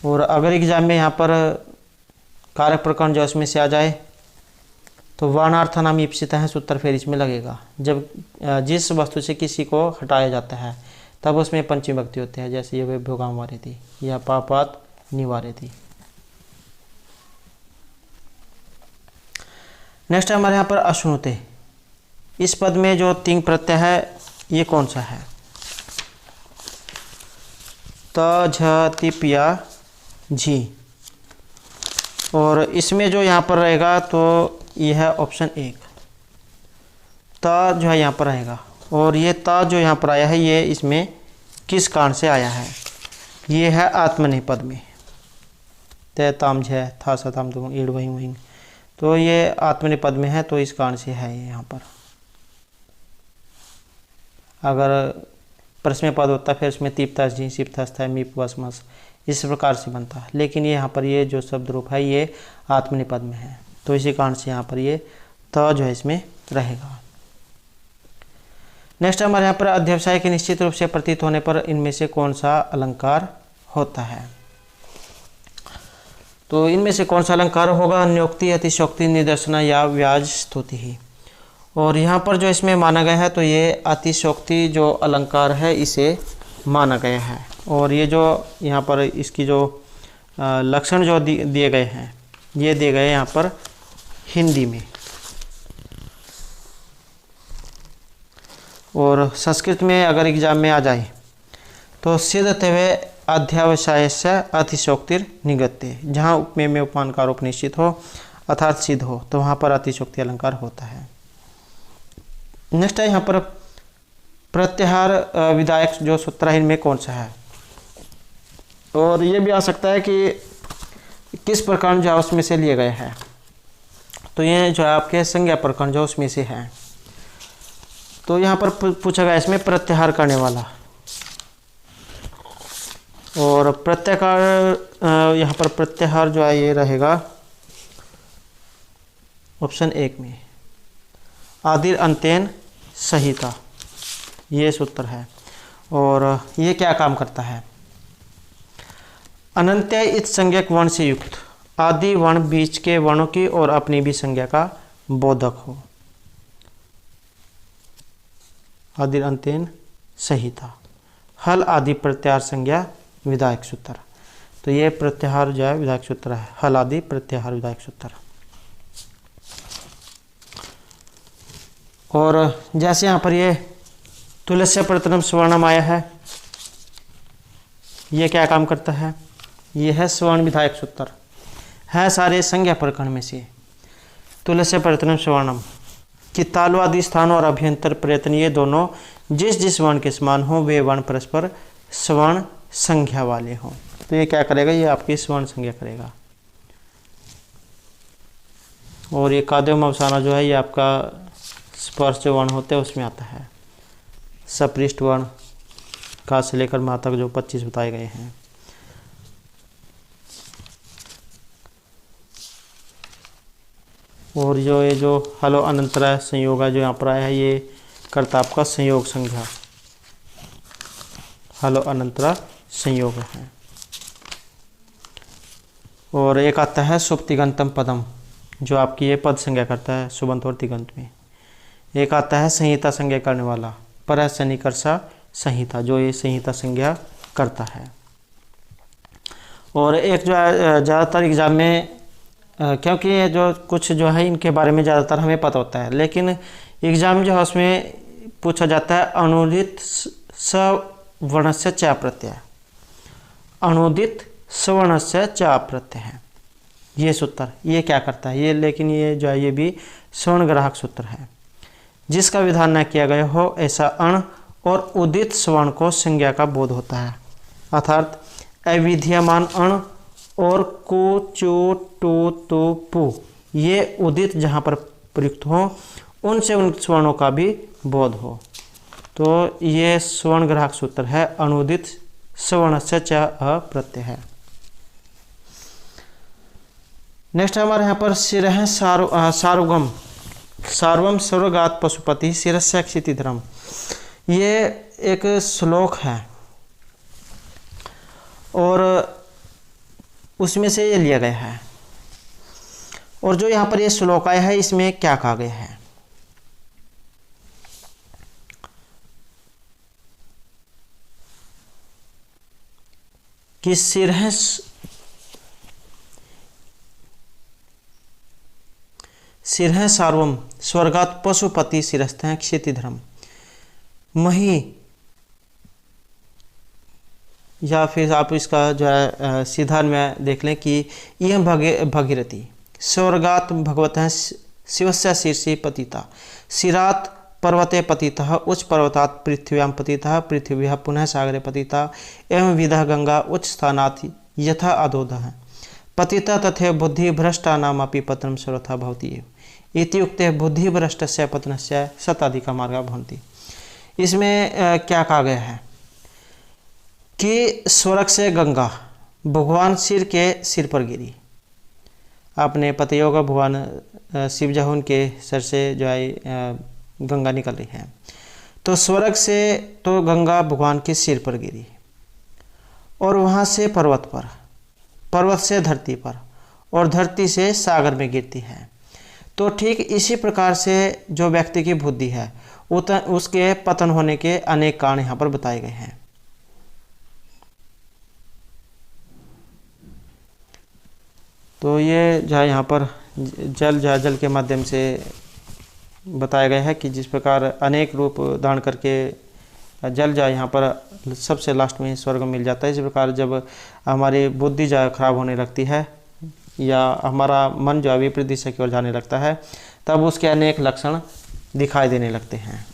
और अगर एग्जाम में यहाँ पर कारक प्रकरण जो इसमें से आ जाए तो वर्णार्थ नाम ईप्सित है सूत्र फिर इसमें लगेगा। जब जिस वस्तु से किसी को हटाया जाता है तब उसमें पंचमी विभक्ति होती है, जैसे ये भोगाम वारे थी या पापात निवारे थी। नेक्स्ट हमारे यहाँ पर अश्नुते, इस पद में जो 3 प्रत्यय है ये कौन सा है, त झ तिप या झी। और इसमें जो यहाँ पर रहेगा तो यह है ऑप्शन 1, त जो है यहाँ पर रहेगा। और ये ता जो यहाँ पर आया है ये इसमें किस कारण से आया है? ये है आत्मनेपद में, तय ताम झ था सताम तुम ईड़ वहीं वहीं, तो ये आत्मनेपद में है, तो इस कारण से है ये यहाँ पर। अगर प्रश्न में पद होता फिर उसमें तीप्तास जी सिप्तास था मीप वस मस इस प्रकार से बनता, लेकिन ये यहाँ पर ये जो शब्द रूप है ये आत्मनेपद में है, तो इसी कारण से यहाँ पर ये त जो है इसमें रहेगा। नेक्स्ट हमारे यहाँ पर अध्यवसाय के निश्चित रूप से प्रतीत होने पर इनमें से कौन सा अलंकार होता है? तो इनमें से कौन सा अलंकार होगा? न्योक्ति, अतिशोक्ति, निदर्शना या व्याज स्तुति ही। और यहाँ पर जो इसमें माना गया है तो ये अतिशोक्ति जो अलंकार है इसे माना गया है। और ये जो यहाँ पर इसकी जो लक्षण जो दिए गए हैं ये दिए गए यहाँ पर हिंदी में, और संस्कृत में अगर एग्जाम में आ जाए तो सिद्धते हुए अध्यावसाय से अतिशोक्तिर निगत्य, जहाँ उपमेय में उपमान का आरोप निश्चित हो अर्थात सिद्ध हो तो वहाँ पर अतिशोक्ति अलंकार होता है। नेक्स्ट है यहाँ पर प्रत्याहार विधायक जो सूत्र इनमें कौन सा है? और ये भी आ सकता है कि किस प्रकार जो उसमें से लिए गए हैं, तो ये जो है आपके संज्ञा प्रकरण जो उसमें से है। तो यहाँ पर पूछा गया इसमें प्रत्याहार करने वाला, और प्रत्याहार यहाँ पर प्रत्याहार जो है ये रहेगा ऑप्शन 1 में आदिर अंतेन संहिता, ये सूत्र है। और ये क्या काम करता है? अनंत्य इत संज्ञक वर्ण से युक्त आदि वर्ण बीच के वर्णों की और अपनी भी संज्ञा का बोधक हो। आदिर अंतेन संहिता हल आदि प्रत्याहार संज्ञा विधायक सूत्र, तो ये प्रत्याहार जो है विधायक सूत्र है, हल आदि प्रत्याहार विधायक सूत्र। और जैसे यहाँ पर ये तुलस्य प्रथम स्वर्णम आया है, ये क्या काम करता है? ये है स्वर्ण विधायक सूत्र, है सारे संज्ञा प्रकरण में से। तुलस्य प्रथम स्वर्णम कि तालु आदि स्थान और अभ्यंतर प्रयत्न ये दोनों जिस जिस वर्ण के समान हो वे वर्ण परस्पर स्वर्ण संज्ञा वाले हों, तो ये क्या करेगा? ये आपकी स्वर्ण संज्ञा करेगा। और ये काद्यम अवसाना जो है ये आपका स्पर्श जो वर्ण होते हैं उसमें आता है। सपृष्ठ वर्ण का से लेकर मा तक जो 25 बताए गए हैं। और जो ये जो हलो अनंतरा संयोग है जो यहाँ पर आया है ये करता आपका संयोग संज्ञा, हलो अनंतरा संयोग है। और एक आता है सुप्तिगंतम पदम जो आपकी ये पद संज्ञा करता है सुबंत और तिगंत में। एक आता है संहिता संज्ञा करने वाला पर सनिकर्षा संहिता, जो ये संहिता संज्ञा करता है। और एक जो है ज़्यादातर एग्जाम में क्योंकि ये जो कुछ जो है इनके बारे में ज़्यादातर हमें पता होता है, लेकिन एग्जाम जो है उसमें पूछा जाता है अनुदित सवर्णस्य च प्रत्यय, अनुदित सवर्णस्य च प्रत्यय है ये सूत्र। ये क्या करता है? ये लेकिन ये जो है ये भी स्वर्ण ग्राहक सूत्र है। जिसका विधान न किया गया हो ऐसा अण और उदित स्वर्ण को संज्ञा का बोध होता है, अर्थात अविद्यमान अण और को चो टो तो पु ये उदित जहाँ पर प्रयुक्त हो उनसे उन स्वर्णों का भी बोध हो, तो ये स्वर्ण ग्राहक सूत्र है। अनुदित स्वर्ण से च प्रत्यय है। नेक्स्ट हमारे यहाँ पर सिर है सार्वगम सार्वम सर्वगात पशुपति शिरस्य क्षितिधरम, ये एक श्लोक है और उसमें से ये लिया गया है। और जो यहाँ पर ये श्लोक आया है इसमें क्या कहा गया है? कि सिर है सार्वम स्वर्गात पशुपति शिरस्थ है क्षितिधरम मही, या फिर आप इसका जो है सीधा में देख लें कि यह भगीरथी स्वर्गात भगवत है शिवस्य शीर्षि पतिता शिरात पर्वते पतितः उच्च पर्वतात् पृथ्व्यां पतितः पृथिव्याः पुनः सागरे पतितः एवं विधः गंगा उच्च स्थानात् यथा अधोदः पतिता तथा बुद्धिभ्रष्टानामपि पतनं सर्वथा भवति एव इति उक्ते बुद्धिभ्रष्टस्य पतनस्य शताधिका मार्गा भवन्ति। इसमें क्या कहा गया है कि स्वर्ग से गंगा भगवान शिव के सिर पर गिरी। आपने पता ही होगा भगवान शिव जो उनके सर से जो है गंगा निकल रही है। तो स्वर्ग से तो गंगा भगवान के सिर पर गिरी और वहाँ से पर्वत पर, पर्वत से धरती पर और धरती से सागर में गिरती है। तो ठीक इसी प्रकार से जो व्यक्ति की बुद्धि है उसके पतन होने के अनेक कारण यहाँ पर बताए गए हैं। तो ये जो है यहाँ पर जल के माध्यम से बताया गया है कि जिस प्रकार अनेक रूप धारण करके जल जाए यहाँ पर सबसे लास्ट में स्वर्ग मिल जाता है। इस प्रकार जब हमारी बुद्धि जो खराब होने लगती है या हमारा मन जो है विपरीत दिशा की ओर जाने लगता है तब उसके अनेक लक्षण दिखाई देने लगते हैं।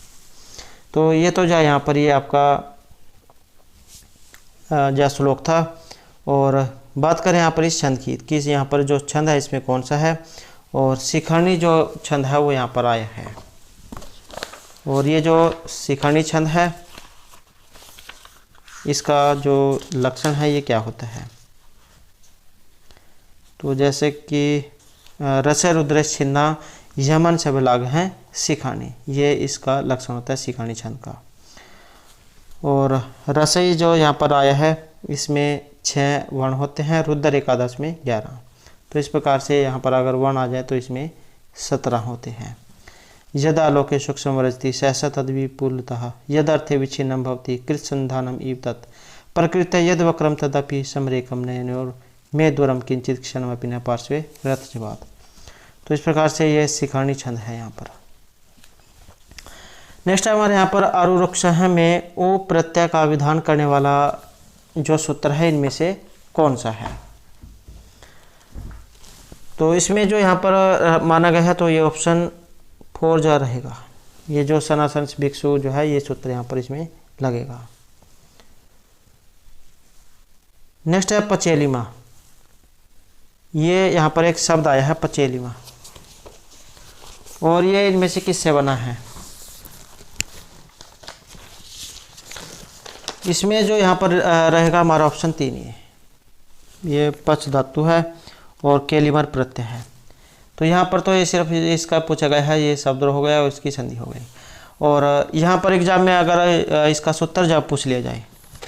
तो ये तो जो यहाँ पर ये आपका जो श्लोक था। और बात करें यहाँ पर इस छंद की कि यहाँ पर जो छंद है इसमें कौन सा है और शिखरणी जो छंद है वो यहाँ पर आया है। और ये जो शिखरणी छंद है इसका जो लक्षण है ये क्या होता है। तो जैसे कि रसे रुद्र छिन्ना यमन से विलाग हैं शिखरणी, ये इसका लक्षण होता है शिखरणी छंद का। और रसई जो यहाँ पर आया है इसमें 6 वर्ण होते हैं, रुद्र एकादश में 11। तो इस प्रकार से यहाँ पर अगर वर्ण आ जाए तो इसमें 17 होते हैं। यदा लोके सूक्ष्म वरजति सहसा तद्विपुलतः यदर्थे विच्छिन्नं भवति कृत्संधानम इव तत् प्रकृते यद वक्रम तदपि समरेकम नयनोर मे दूरम किंचित क्षणमपि न पार्श्वे रथजवात्। तो इस प्रकार से यह शिखरणी छंद है यहाँ पर। नेक्स्ट हमारे यहाँ पर आरुरुक्ष में ओ प्रत्यय का विधान करने वाला जो सूत्र है इनमें से कौन सा है। तो इसमें जो यहाँ पर माना गया है तो ये ऑप्शन 4 जो रहेगा। ये जो सनातन भिक्षु जो है ये सूत्र यहाँ पर इसमें लगेगा। नेक्स्ट है पचेलिमा। ये यहाँ पर एक शब्द आया है पचेलिमा और ये इनमें से किससे बना है। इसमें जो यहाँ पर रहेगा हमारा ऑप्शन 3 ये पच धातु है और केलिमर प्रत्यय है। तो यहाँ पर तो ये सिर्फ इसका पूछा गया है, ये शब्द हो गया और इसकी संधि हो गई। और यहाँ पर एग्जाम में अगर इसका सूत्र जब पूछ लिया जाए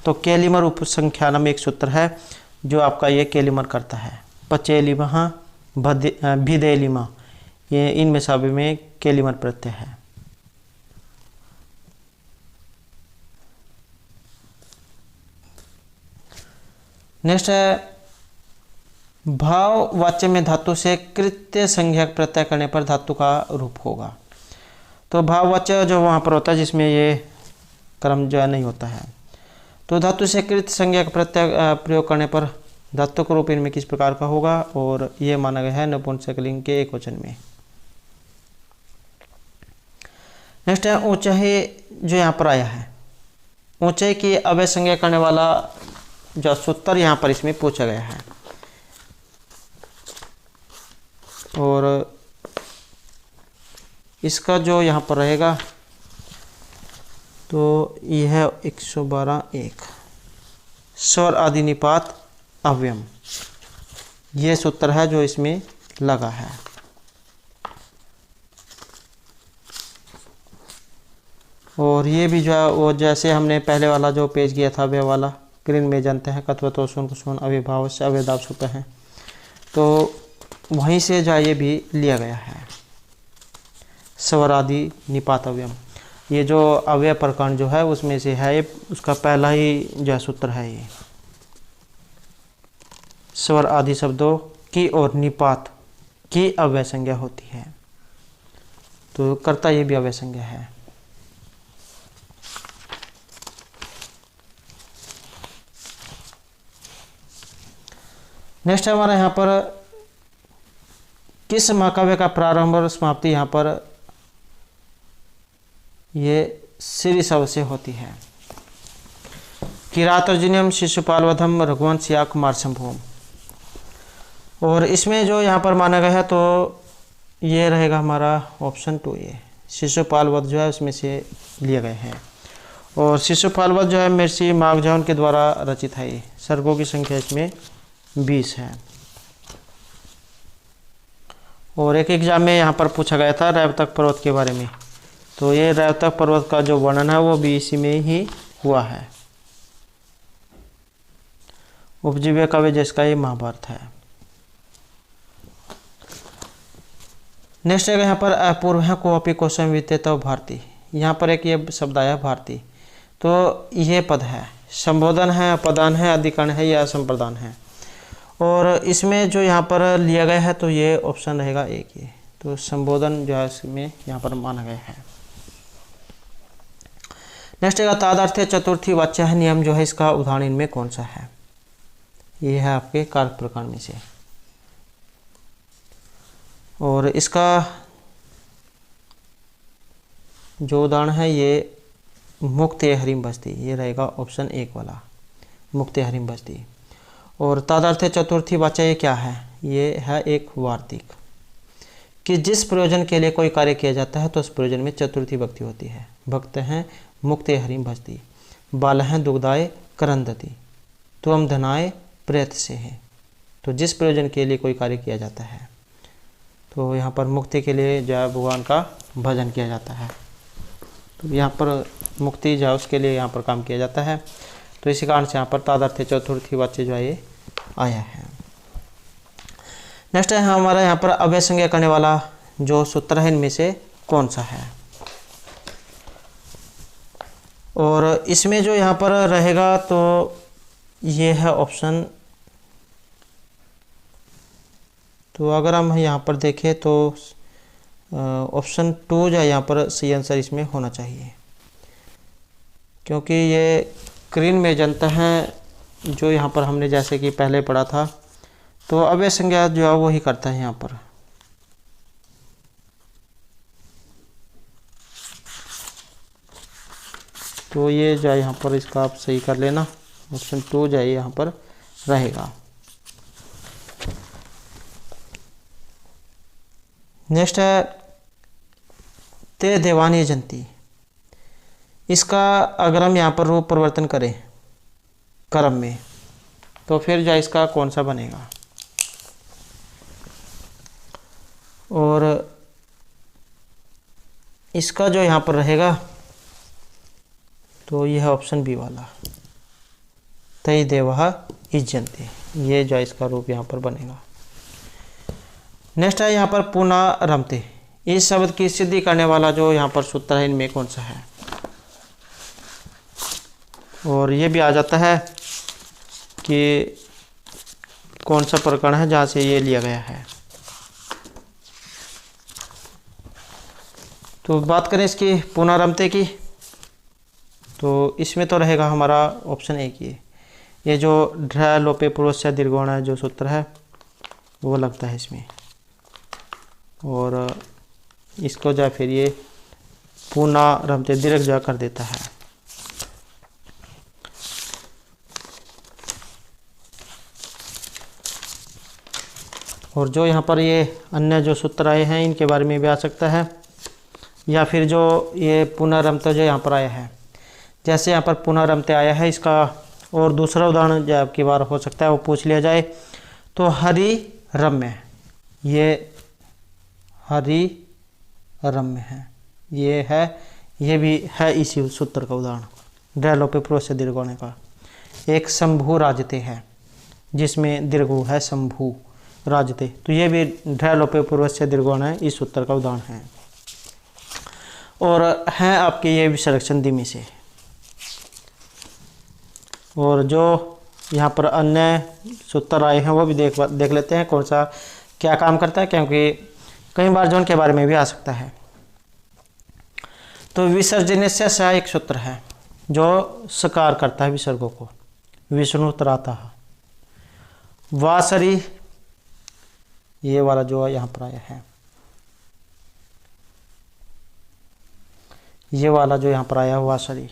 तो केलिमर उपसंख्यानम एक सूत्र है जो आपका ये केलिमर करता है। पचेलिमा भिदेलिमा ये इनमें सभी में केलिमर प्रत्यय है। नेक्स्ट है भाव वाच्य में धातु से कृत्य संज्ञक प्रत्यय करने पर धातु का रूप होगा। तो भाववाच्य जो वहाँ पर होता है जिसमें ये क्रम जो है नहीं होता है। तो धातु से कृत्य संज्ञक प्रत्यय प्रयोग करने पर धातु का रूप इनमें किस प्रकार का होगा और ये माना गया है नपुंसकलिंग के एकवचन में। नेक्स्ट है ऊंचाई जो यहाँ पर आया है। ऊंचाई की अव्यय संज्ञा करने वाला जो सूत्र यहाँ पर इसमें पूछा गया है। और इसका जो यहाँ पर रहेगा तो यह है 112(1) स्वर आदि निपात अव्यम, ये सूत्र है जो इसमें लगा है। और ये भी जो है वो जैसे हमने पहले वाला जो पेज किया था अव्यय वाला ग्रीन में जानते हैं कत्वतो सुन कुसुन अविभाव से अव्यदाव सूत्र है, तो वहीं से जो ये भी लिया गया है स्वरादि निपातव्यम। ये जो अव्यय प्रकरण जो है उसमें से है, ये उसका पहला ही जो सूत्र है। ये स्वर आदि शब्दों की और निपात की अव्यय संज्ञा होती है, तो कर्ता ये भी अव्यय संज्ञा है। नेक्स्ट हमारा यहाँ पर किस महाकाव्य का प्रारंभ और समाप्ति यहाँ पर ये श्री शब्द से होती है। किरातर्जुनीयम शिशुपालवधम रघुवंश कुमार शंभुम। और इसमें जो यहाँ पर माना गया है तो ये रहेगा हमारा ऑप्शन 2, ये शिशुपाल वध जो है उसमें से लिए गए हैं। और शिशुपाल वध जो है महर्षि माखनजन के द्वारा रचित है। ये सर्गों की संख्या इसमें 20 है। और एक एग्जाम में यहाँ पर पूछा गया था रैवतक पर्वत के बारे में, तो ये रैवतक पर्वत का जो वर्णन है वो भी इसी में ही हुआ है। उपजीव्य काव्य जिसका ये महाभारत है। नेक्स्ट है यहाँ पर अपूर्व है कोपी क्वेश्चन विद्यता भारती। यहाँ पर एक ये शब्द आया भारती, तो ये पद है, संबोधन है, अपदान है, अधिकरण है या संप्रदान है। और इसमें जो यहाँ पर लिया गया है तो ये ऑप्शन रहेगा एक, ये तो संबोधन जो है इसमें यहाँ पर माना गया है। नेक्स्ट है तादार्थ्य चतुर्थी वाच्य है नियम जो है इसका उदाहरण इनमें कौन सा है। ये है आपके कारक प्रकार में से। और इसका जो उदाहरण है ये मुक्त हरिम बस्ती, ये रहेगा ऑप्शन 1 वाला, मुक्त हरिम बस्ती। और तादार्थ चतुर्थी वाच्य ये क्या है, ये है एक वार्तिक कि जिस प्रयोजन के लिए कोई कार्य किया जाता है तो उस प्रयोजन में चतुर्थी भक्ति होती है। भक्त हैं मुक्त हरिम बस्ती, बाल हैं दुग्धाय करंदती, त्वम धनाय प्रयत से है। तो जिस प्रयोजन के लिए कोई कार्य किया जाता है तो यहाँ पर मुक्ति के लिए जो है भगवान का भजन किया जाता है, तो यहाँ पर मुक्ति जो है उसके लिए यहाँ पर काम किया जाता है। तो इसी कारण से यहाँ पर तादार्थ चतुर्थी वाच्य जो है ये आया है। नेक्स्ट है हमारा यहाँ पर अव्यय संज्ञा करने वाला जो सूत्र है इनमें से कौन सा है। और इसमें जो यहाँ पर रहेगा तो ये है ऑप्शन, तो अगर हम यहाँ पर देखें तो ऑप्शन 2 जो है यहाँ पर सही आंसर इसमें होना चाहिए, क्योंकि ये क्रीन में जनता है जो यहाँ पर हमने जैसे कि पहले पढ़ा था, तो अव्यय संज्ञा जो है वो ही करता है यहाँ पर। तो ये जो है यहाँ पर इसका आप सही कर लेना, ऑप्शन 2 जो है यहाँ पर रहेगा। नेक्स्ट है ते देवानी जंती। इसका अगर हम यहाँ पर रूप परिवर्तन करें कर्म में तो फिर जो इसका कौन सा बनेगा। और इसका जो यहाँ पर रहेगा तो यह ऑप्शन बी वाला तय देवः इज्जन्ते, ये जो इसका रूप यहाँ पर बनेगा। नेक्स्ट है यहाँ पर पुनः रमते। इस शब्द की सिद्धि करने वाला जो यहाँ पर सूत्र है इनमें कौन सा है। और ये भी आ जाता है कि कौन सा प्रकरण है जहाँ से ये लिया गया है। तो बात करें इसकी पुनः रमते की, तो इसमें तो रहेगा हमारा ऑप्शन 1 ये जो ढ लोपे पूर्वस्य दीर्घोण है जो सूत्र है वो लगता है इसमें। और इसको जो फिर ये पुनः रमते दीर्घ जा कर देता है। और जो यहाँ पर ये अन्य जो सूत्र आए हैं इनके बारे में भी आ सकता है, या फिर जो ये पुनः रमते जो यहाँ पर आया है, जैसे यहाँ पर पुनः रमते आया है इसका और दूसरा उदाहरण जो आपकी बार हो सकता है वो पूछ लिया जाए तो हरि रम्य, ये हरि रम्य है, ये है, ये भी है इसी सूत्र का उदाहरण ड्रैलोपे प्रोसे दीर्घोणे का। एक शंभु राजते है जिसमें दीर्घु है शंभु राजते, तो ये भी ड्रैलोपे पूर्वस्य दीर्घोण है इस सूत्र का उदाहरण है। और हैं आपके ये विसर्जन दिमी से। और जो यहाँ पर अन्य सूत्र आए हैं वो भी देख लेते हैं कौन सा क्या काम करता है, क्योंकि कई बार जो उनके बारे में भी आ सकता है। तो विसर्जन से सहायक सूत्र है जो सकार करता है विसर्गों को, विष्णु तराता वासरी, ये वाला जो यहाँ पर आया है ये वाला जो यहाँ पर आया हुआ सरी,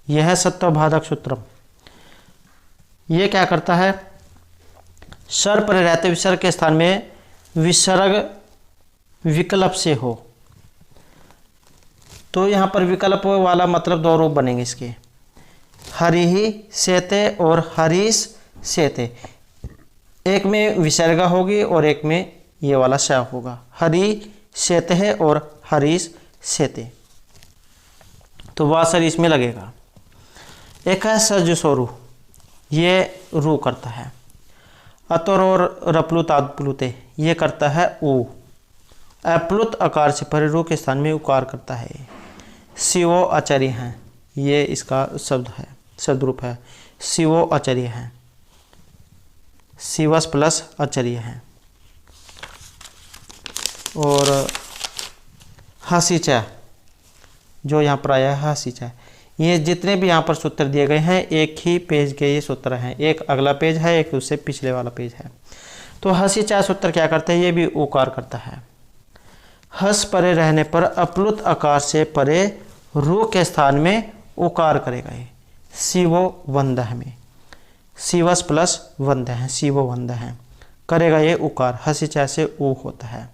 यह है सत्वबाधक सूत्रम। ये क्या करता है, सर पर रहते विसर्ग के स्थान में विसर्ग विकल्प से हो। तो यहाँ पर विकल्प वाला मतलब दो रूप बनेंगे इसके, हरिहि सेते और हरीश सेते। एक में विसर्ग होगी और एक में ये वाला श होगा, हरि सेते है और हरीश सेते। तो वासर इसमें लगेगा। एक है सजुसोरु, ये रू करता है। अतुर और रपलुत आदप्लुते, ये करता है ऊ। अप्लुत आकार से परे रू के स्थान में उकार करता है। शिवो आचार्य हैं, ये इसका शब्द है, शब्द रूप है। शिवो आचार्य हैं, शिवस प्लस आचार्य हैं। और हसीचा, जो यहाँ पर आया है हसीचा, ये जितने भी यहाँ पर सूत्र दिए गए हैं एक ही पेज के ये सूत्र हैं, एक अगला पेज है, एक उससे पिछले वाला पेज है। तो हसीचा सूत्र क्या करता है, ये भी उकार करता है। हस परे रहने पर अप्लुत आकार से परे रू के स्थान में उकार करेगा। ये शिवो वंदह में, शिवस प्लस वंदह है, शिवो वंदह है, करेगा ये उकार, हसीचा से ऊ होता है।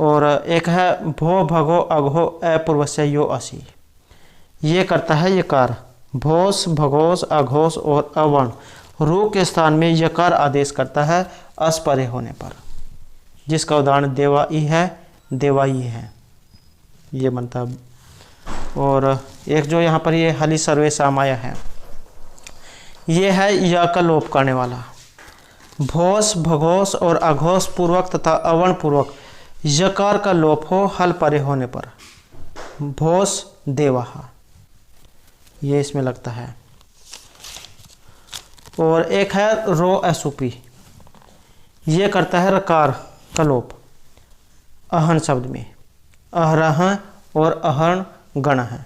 और एक है भो भगो अघो अपूर्वस्य यो असी, ये करता है यकार। भोस भगोस अघोस और अवर्ण रू के स्थान में यकार आदेश करता है अस्परे होने पर, जिसका उदाहरण देवाई है, देवाई है, ये बनता है। और एक जो यहाँ पर ये हली सर्वेशम आया है, ये है य का लोप करने वाला। भोस भगोस और अघोष पूर्वक तथा अवर्ण पूर्वक यकार का लोप हो हल परे होने पर, भोस देवाहा, ये इसमें लगता है। और एक है रो असुपी, ये करता है रकार का लोप अहन शब्द में, अहरह और अहर्ण गण है,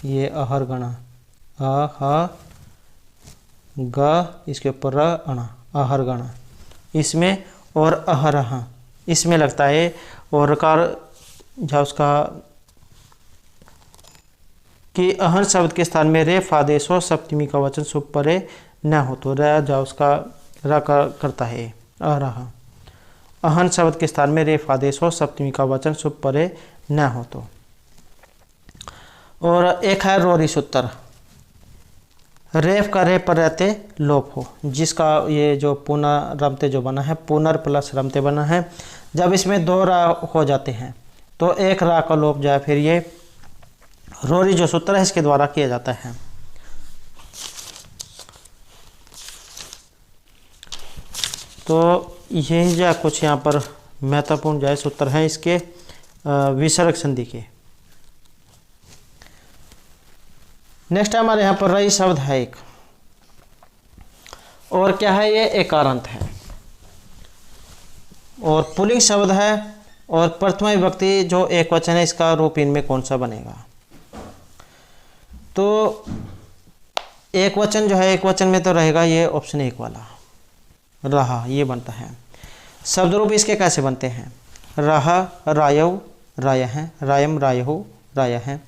ये अहर गण, अह ग इसके ऊपर र अणा, अहर गण इसमें, और अहरह इसमें लगता है। और रकार जहाँ उसका कि अहन शब्द के स्थान में रेफ आदेश हो, सप्तमी का वचन सुप परे न हो, तो र जहाँ उसका र करता है अरह। अहन शब्द के स्थान में रेफ आदेश हो, सप्तमी का वचन सुप परे न हो तो। और एक है रोरी सूत्र, रेफ का रे पर रहते लोप हो, जिसका ये जो पुनरमते जो बना है, पुनर प्लस रमते बना है, जब इसमें दो रा हो जाते हैं तो एक रा का लोप जाए, फिर ये रोरी जो सूत्र है इसके द्वारा किया जाता है। तो यही जो कुछ यहाँ पर महत्वपूर्ण जो सूत्र हैं इसके विसर्ग संधि के। नेक्स्ट हमारे यहाँ पर रई शब्द है एक, और क्या है, ये एकारांत है और पुल्लिंग शब्द है। और प्रथमा विभक्ति जो एक वचन है, इसका रूप इनमें कौन सा बनेगा। तो एक वचन जो है, एक वचन में तो रहेगा ये ऑप्शन एक वाला रहा, ये बनता है। शब्द रूप इसके कैसे बनते हैं, रहा रायव राय है, रायम रायहु राय है,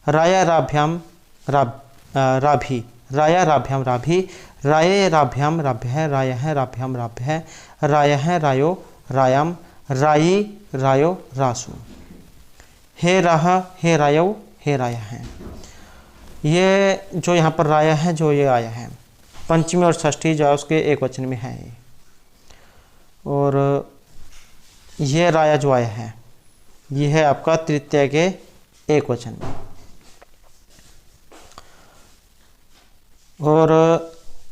राया राभ्याम राभी, राया राभ्याम राभी, राये राभ्याम राभ्य है, राय है राभ्याम राभ्य है, राय है रायो रायाम, राई रायो रासु, हे राहा हे रायव हे राया है। ये जो यहाँ पर राया है जो ये आया है, पंचमी और षष्ठी जो है उसके एक वचन में है। और ये राया जो आया है ये है आपका तृतीय के एक वचन में। और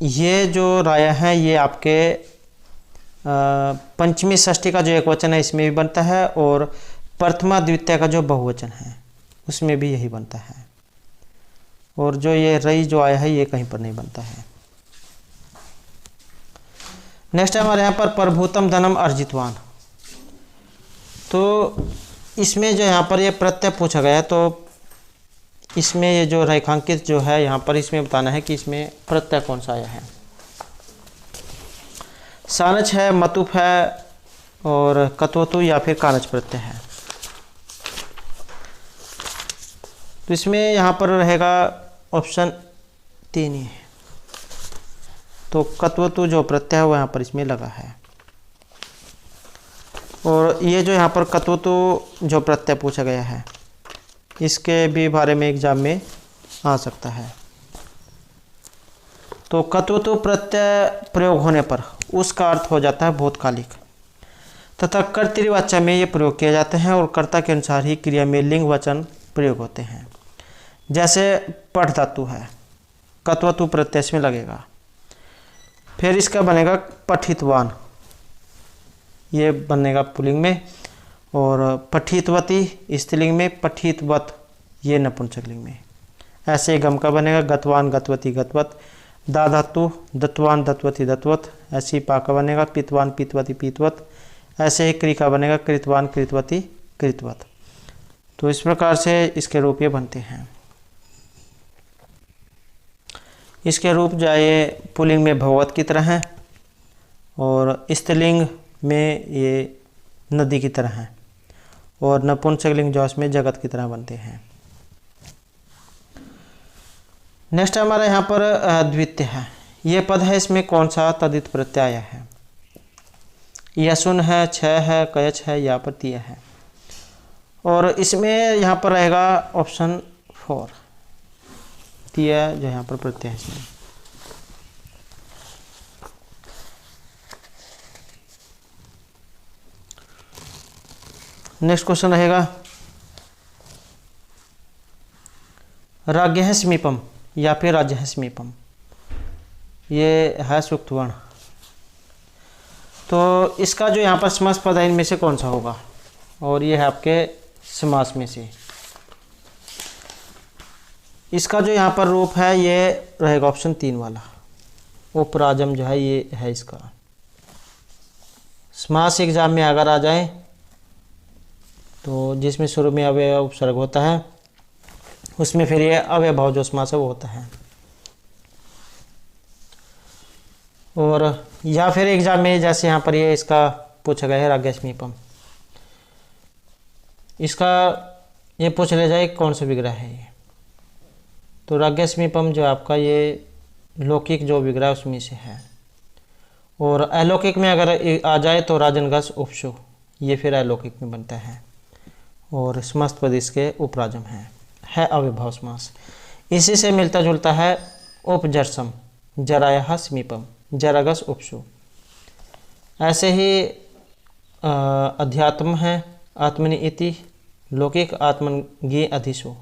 ये जो राया है ये आपके पंचमी षष्ठी का जो एक वचन है इसमें भी बनता है, और प्रथमा द्वितीय का जो बहुवचन है उसमें भी यही बनता है। और जो ये रई जो आया है ये कहीं पर नहीं बनता है। नेक्स्ट हमारे यहाँ पर प्रभुतम धनम अर्जितवान, तो इसमें जो यहाँ पर ये प्रत्यय पूछा गया है, तो इसमें ये जो रेखांकित जो है यहाँ पर इसमें बताना है कि इसमें प्रत्यय कौन सा आया है। सानच है, मतुप है और कतवतु या फिर कानच प्रत्यय है। तो इसमें यहाँ पर रहेगा ऑप्शन 3 ही है। तो कत्वतु जो प्रत्यय है वो यहाँ पर इसमें लगा है। और ये जो यहाँ पर कत्वतु जो प्रत्यय पूछा गया है इसके भी बारे में एग्जाम में आ सकता है। तो कत्वतु प्रत्यय प्रयोग होने पर उसका अर्थ हो जाता है भूतकालिक तथा कर्तृवाच्य में ये प्रयोग किए जाते हैं और कर्ता के अनुसार ही क्रिया में लिंग वचन प्रयोग होते हैं। जैसे पठ धातु है, कत्वतु प्रत्यय में लगेगा। फिर इसका बनेगा पठितवान, ये बनेगा पुल्लिंग में, और पठितवती स्त्रीलिंग में, पठितवत ये नपुंसकलिंग में। ऐसे ही गम का बनेगा गतवान गतवती गतवत, दा धातु दत्वान दत्वती दत्वत। ऐसे ही पा का बनेगा पितवान पितवती पीतवत। ऐसे ही क्री का बनेगा कृतवान कृतवती कृतवत। तो इस प्रकार से इसके रूप ये बनते हैं। इसके रूप जो ये पुल्लिंग में भगवत की तरह है और स्त्रीलिंग में ये नदी की तरह है और नपुंसकलिंग जो इसमें जगत की तरह बनते हैं। नेक्स्ट हमारा यहाँ पर द्वितीय है। ये पद है, इसमें कौन सा तदित प्रत्यय है? यशुन है, छ है, कयच है, या पर तिय है। और इसमें यहाँ पर रहेगा ऑप्शन 4 तिय जो यहाँ पर प्रत्यय है इसमें। नेक्स्ट क्वेश्चन रहेगा राज्ञः समीपम या फिर राज्यः समीपम, ये है सुक्त वर्ण। तो इसका जो यहाँ पर समास पद है इनमें से कौन सा होगा? और ये है आपके समास में से। इसका जो यहाँ पर रूप है ये रहेगा ऑप्शन 3 वाला, उपराजम जो है ये है इसका। समास एग्जाम में अगर आ जाए तो जिसमें शुरू में अव्यय उपसर्ग होता है उसमें फिर ये अव्यय भाव जो समास है वो होता है। और या फिर एग्जाम में जैसे यहाँ पर ये इसका पूछा गया है राज्ञः समीपम, इसका ये पूछ ले जाए कौन सा विग्रह है ये। तो राज्ञः समीपम जो आपका ये लौकिक जो विग्रह उसमें से है। और अलौकिक में अगर आ जाए तो राजनगस उपशु, ये फिर अलौकिक में बनता है। और समस्त पद इसके उपराजम है अव्ययभाव समास। इसी से मिलता जुलता है उपजरसम जरायः समीपम जरागस उपशु। ऐसे ही अध्यात्म है आत्मनि इति लौकिक आत्मज्ञे अधिशु।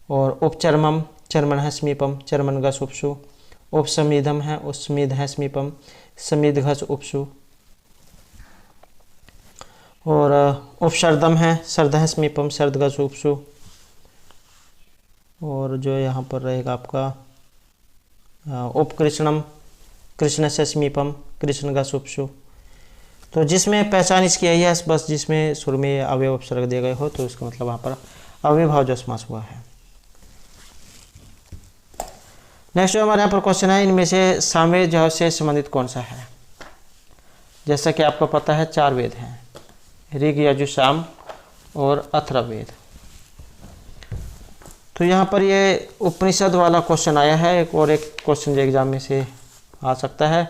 और उपचर्मम चर्मण है समीपम चर्मनगस उपशु। उपसमीधम है उपसमीध है समीपम समीधघस उपशु। और उपशर्दम है सर्द है समीपम सर्दगस उपशु। और जो यहाँ पर रहेगा आपका उपकृष्णम कृष्ण से समीपम कृष्णगस उपशु। तो जिसमें पहचान इसकी यही है बस, जिसमें शुरू में अवयव उपसर्ग दिए गए हो तो उसका मतलब वहाँ पर अव्ययभाव जो समास हुआ है। नेक्स्ट जो हमारे यहाँ पर क्वेश्चन है, इनमें से सामवेद जो से संबंधित कौन सा है? जैसा कि आपको पता है 4 वेद हैं, ऋग यजुः साम और अथर्ववेद। तो यहाँ पर ये उपनिषद वाला क्वेश्चन आया है। एक और एक क्वेश्चन जो एग्जाम में से आ सकता है।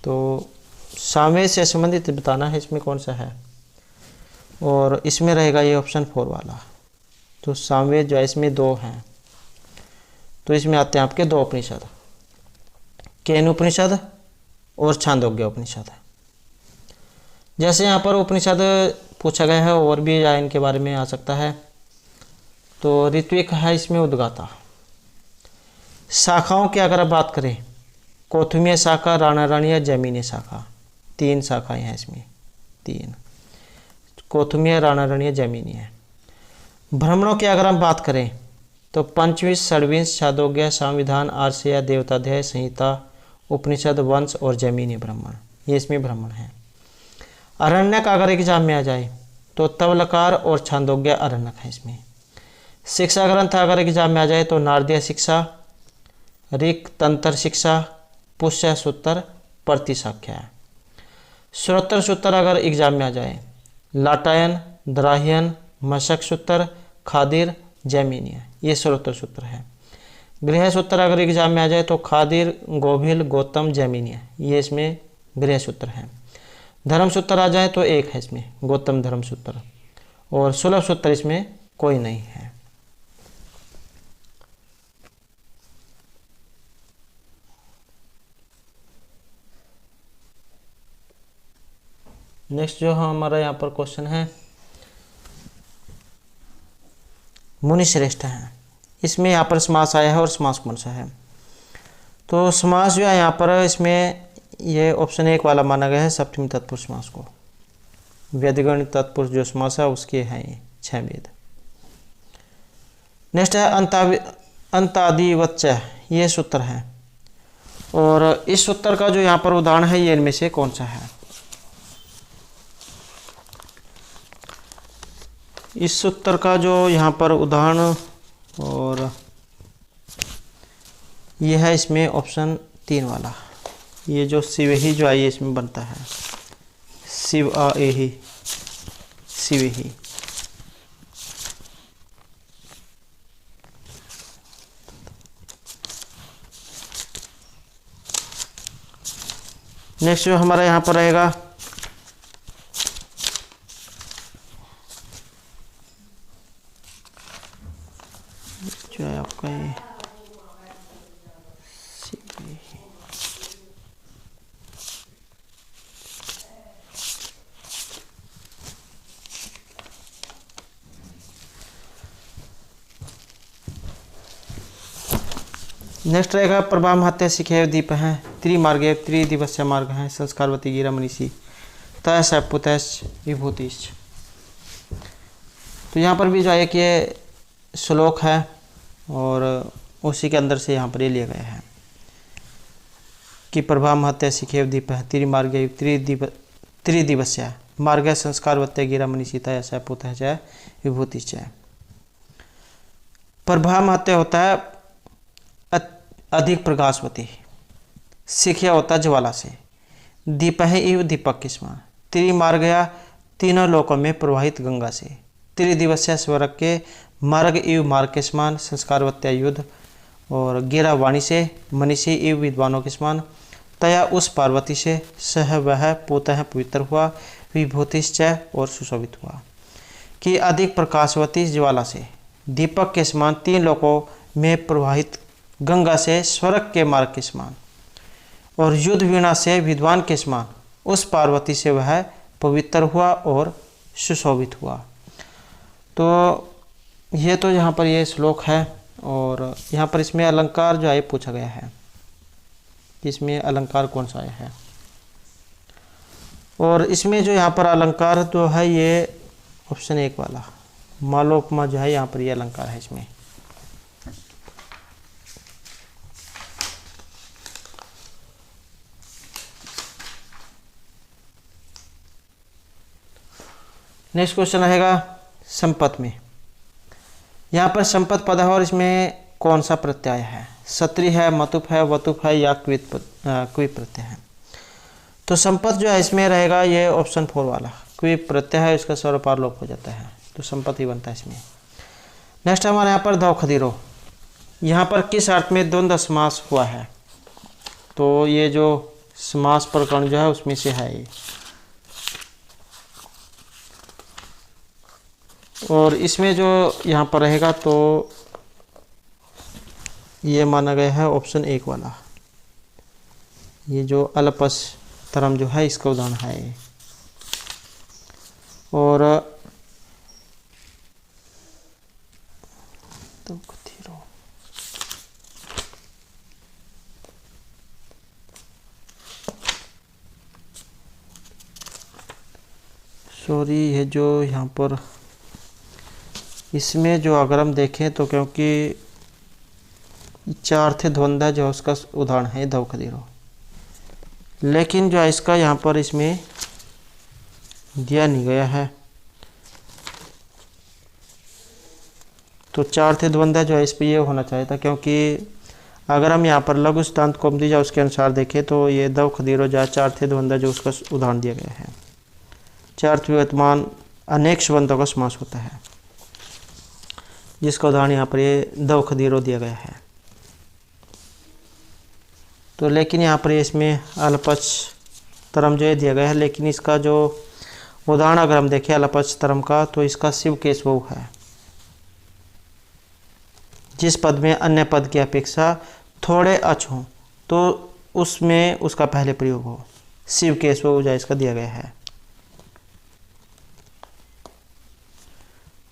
तो सामवेद से संबंधित बताना है इसमें कौन सा है, और इसमें रहेगा ये ऑप्शन 4 वाला। तो सामवेद जो है इसमें 2 हैं। तो इसमें आते हैं आपके 2 उपनिषद, केन उपनिषद और छांदोग्य उपनिषद। जैसे यहाँ पर उपनिषद पूछा गया है और भी या इनके बारे में आ सकता है। तो ऋत्विक है इसमें उद्गाता। शाखाओं की अगर बात करें, कौथुमीय शाखा राणाराणीय जैमिनीय शाखा, 3 शाखाएं हैं इसमें, 3 कौथुमीय राणाराणीय जैमिनीय। ब्राह्मणों की अगर हम बात करें तो पंचविंश षड्विंश छांदोग्य संविधान आर्षेय देवताध्याय संहिता उपनिषद वंश और जैमिनी ब्राह्मण, ये इसमें ब्राह्मण है। अरण्यक अगर एग्जाम में आ जाए तो तवलकार और छांदोग्य अरण्यक है इसमें। शिक्षा ग्रंथ अगर एग्जाम में आ जाए तो नारदीय शिक्षा, ऋक् तंत्र शिक्षा, पुष्य सूत्र, प्रतिशाख्या। श्रोत्र सूत्र अगर एग्जाम में आ जाए, लाटायन, द्राहियन, मशक सूत्र, खादिर, जैमिनी, ये सर्वोत्तर सूत्र है। गृह सूत्र अगर एग्जाम में आ जाए तो खादिर, गोभिल, गौतम, जैमिनी, ये इसमें गृह सूत्र है। धर्म सूत्र आ जाए तो एक है इसमें, गौतम धर्म सूत्र, और सुलभ सूत्र इसमें कोई नहीं है। नेक्स्ट जो हमारा यहाँ पर क्वेश्चन है, मुनि श्रेष्ठ है, इसमें यहाँ पर समास आया है और समास कौन सा है। तो समास जो है यहाँ पर इसमें ये ऑप्शन 1 वाला माना गया है, सप्तमी तत्पुरुष समास को। व्यधिगणित तत्पुरुष जो समास है उसके हैं ये 6 वेद। नेक्स्ट है अंतादिवच्च, ये सूत्र है, और इस सूत्र का जो यहाँ पर उदाहरण है ये इनमें से कौन सा है। इस सूत्र का जो यहाँ पर उदाहरण और ये है इसमें ऑप्शन 3 वाला, ये जो शिव ही जो आई इसमें बनता है, शिव आ ए ही, शिव ही। नेक्स्ट जो हमारा यहाँ पर रहेगा जो है आपका ये नेक्स्ट रहेगा प्रभा महत्य शिखे दीप हैं, त्रिमार्गे त्रिदिवस्य मार्ग हैं, संस्कारवती गिरा मनीषी तय पुतैश विभूतिश्च। तो यहाँ पर भी जो है कि ये श्लोक है और उसी के अंदर से यहाँ पर ये लिया गया है कि प्रभा महत्य शिखे दीप है, त्रिमार्गे त्रिदिवस्य मार्ग संस्कारवत्य गिरा मनीषी तय पुतैश विभूतिश्च। प्रभा महत्य होता है अधिक प्रकाशवती, शिखया होता ज्वाला से, दीप है इव दीपक के समान, त्रिमार्गया तीनों लोकों में प्रवाहित गंगा से, त्रिदिवसीय स्वर्ग के मार्ग इव मार्ग के समान, संस्कारवत्या युद्ध, और गिरा वाणी से, मनीषी इव विद्वानों के समान, तया उस पार्वती से, सह वह पूतः पवित्र हुआ, विभूतिश्चय और सुशोभित हुआ। कि अधिक प्रकाशवती ज्वाला से, दीपक के समान, 3 लोकों में प्रवाहित गंगा से, स्वर्ग के मार्ग के समान, और युद्ध वीणा से, विद्वान के समान, उस पार्वती से वह पवित्र हुआ और सुशोभित हुआ। तो ये तो यहाँ पर ये श्लोक है, और यहाँ पर इसमें अलंकार जो है पूछा गया है, इसमें अलंकार कौन सा आया है। और इसमें जो यहाँ पर अलंकार जो है ये ऑप्शन 1 वाला मालोपमा जो है, यहाँ पर ये अलंकार है इसमें। नेक्स्ट क्वेश्चन रहेगा संपत में। यहाँ पर संपत पद है और इसमें कौन सा प्रत्यय है, सत्री है, मतुप है, वतुप है या क्वित प्रत्यय है। तो संपत जो है इसमें रहेगा ये ऑप्शन 4 वाला, क्विप प्रत्यय है, इसका स्वरपार लोप हो जाता है, तो संपत ही बनता है इसमें। नेक्स्ट हमारे यहाँ पर दव खदीरो, यहाँ पर किस अर्थ में द्वंद्व समास हुआ है। तो ये जो समास प्रकरण जो है उसमें से है ये, और इसमें जो यहाँ पर रहेगा तो ये माना गया है ऑप्शन 1 वाला, ये जो अल्पस तरम जो है इसका उदाहरण है ये। और तो सॉरी, ये जो यहाँ पर इसमें जो अगर हम देखें तो क्योंकि 4 थे द्वंद्व जो उसका उदाहरण है दव खदीरो, लेकिन जो है इसका यहाँ पर इसमें दिया नहीं गया है। तो 4 थे द्वंद्व जो है इस पर ये होना चाहिए था, क्योंकि अगर हम यहाँ पर लघु सिद्धांत कौमुदी जो उसके अनुसार देखें तो ये दव खदीरो जो है 4 थे द्वंद्व जो उसका उदाहरण दिया गया है। 4 वर्तमान अनेक संबंधों का समास होता है। जिसका उदाहरण यहाँ पर ये दव खदीरो दिया गया है। तो लेकिन यहाँ पर इसमें अलपच तरम जो है दिया गया है, लेकिन इसका जो उदाहरण अगर हम देखें अलपच तरम का, तो इसका शिव केशव है। जिस पद में अन्य पद की अपेक्षा थोड़े अच हों तो उसमें उसका पहले प्रयोग हो, शिव केशव जो इसका दिया गया है।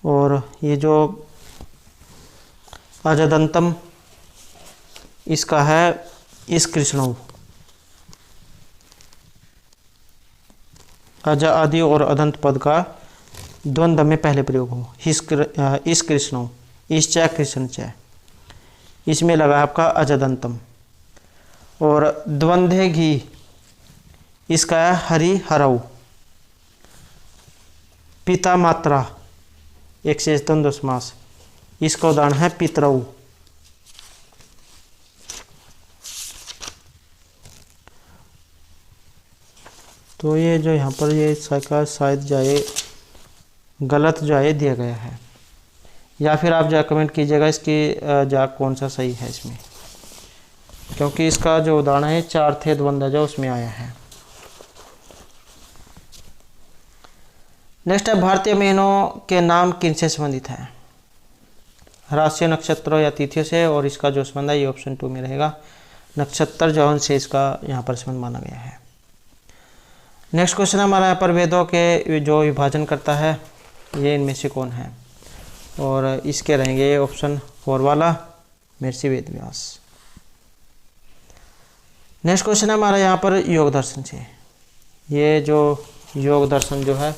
और ये जो अजदंतम इसका है इस कृष्णव, अज आदि और अदंत पद का द्वंद्व में पहले प्रयोग हो, इस कृष्णव, इस च कृष्ण च, इसमें लगा आपका अजदंतम। और द्वंद्वे घी इसका है हरि हरऊ, पिता मात्रा एक से द्वंद्व समास, इसका उदाहरण है पितरऊ। तो ये जो यहाँ पर ये इसका शायद जाए गलत जो है दिया गया है, या फिर आप जा कमेंट कीजिएगा इसकी जा कौन सा सही है इसमें, क्योंकि इसका जो उदाहरण है चार थे द्वंद्व जो उसमें आया है। नेक्स्ट है भारतीय महीनों के नाम किनसे संबंधित है? राशियों, नक्षत्रों या तिथियों से, और इसका जो संबंध है ये ऑप्शन 2 में रहेगा, नक्षत्र जौन से इसका यहाँ पर संबंध माना गया है। नेक्स्ट क्वेश्चन हमारा यहाँ पर वेदों के जो विभाजन करता है ये इनमें से कौन है? और इसके रहेंगे ऑप्शन 4 वाला महर्षि वेद व्यास। नेक्स्ट क्वेश्चन है हमारा यहाँ पर योग दर्शन से। ये जो योग दर्शन जो है,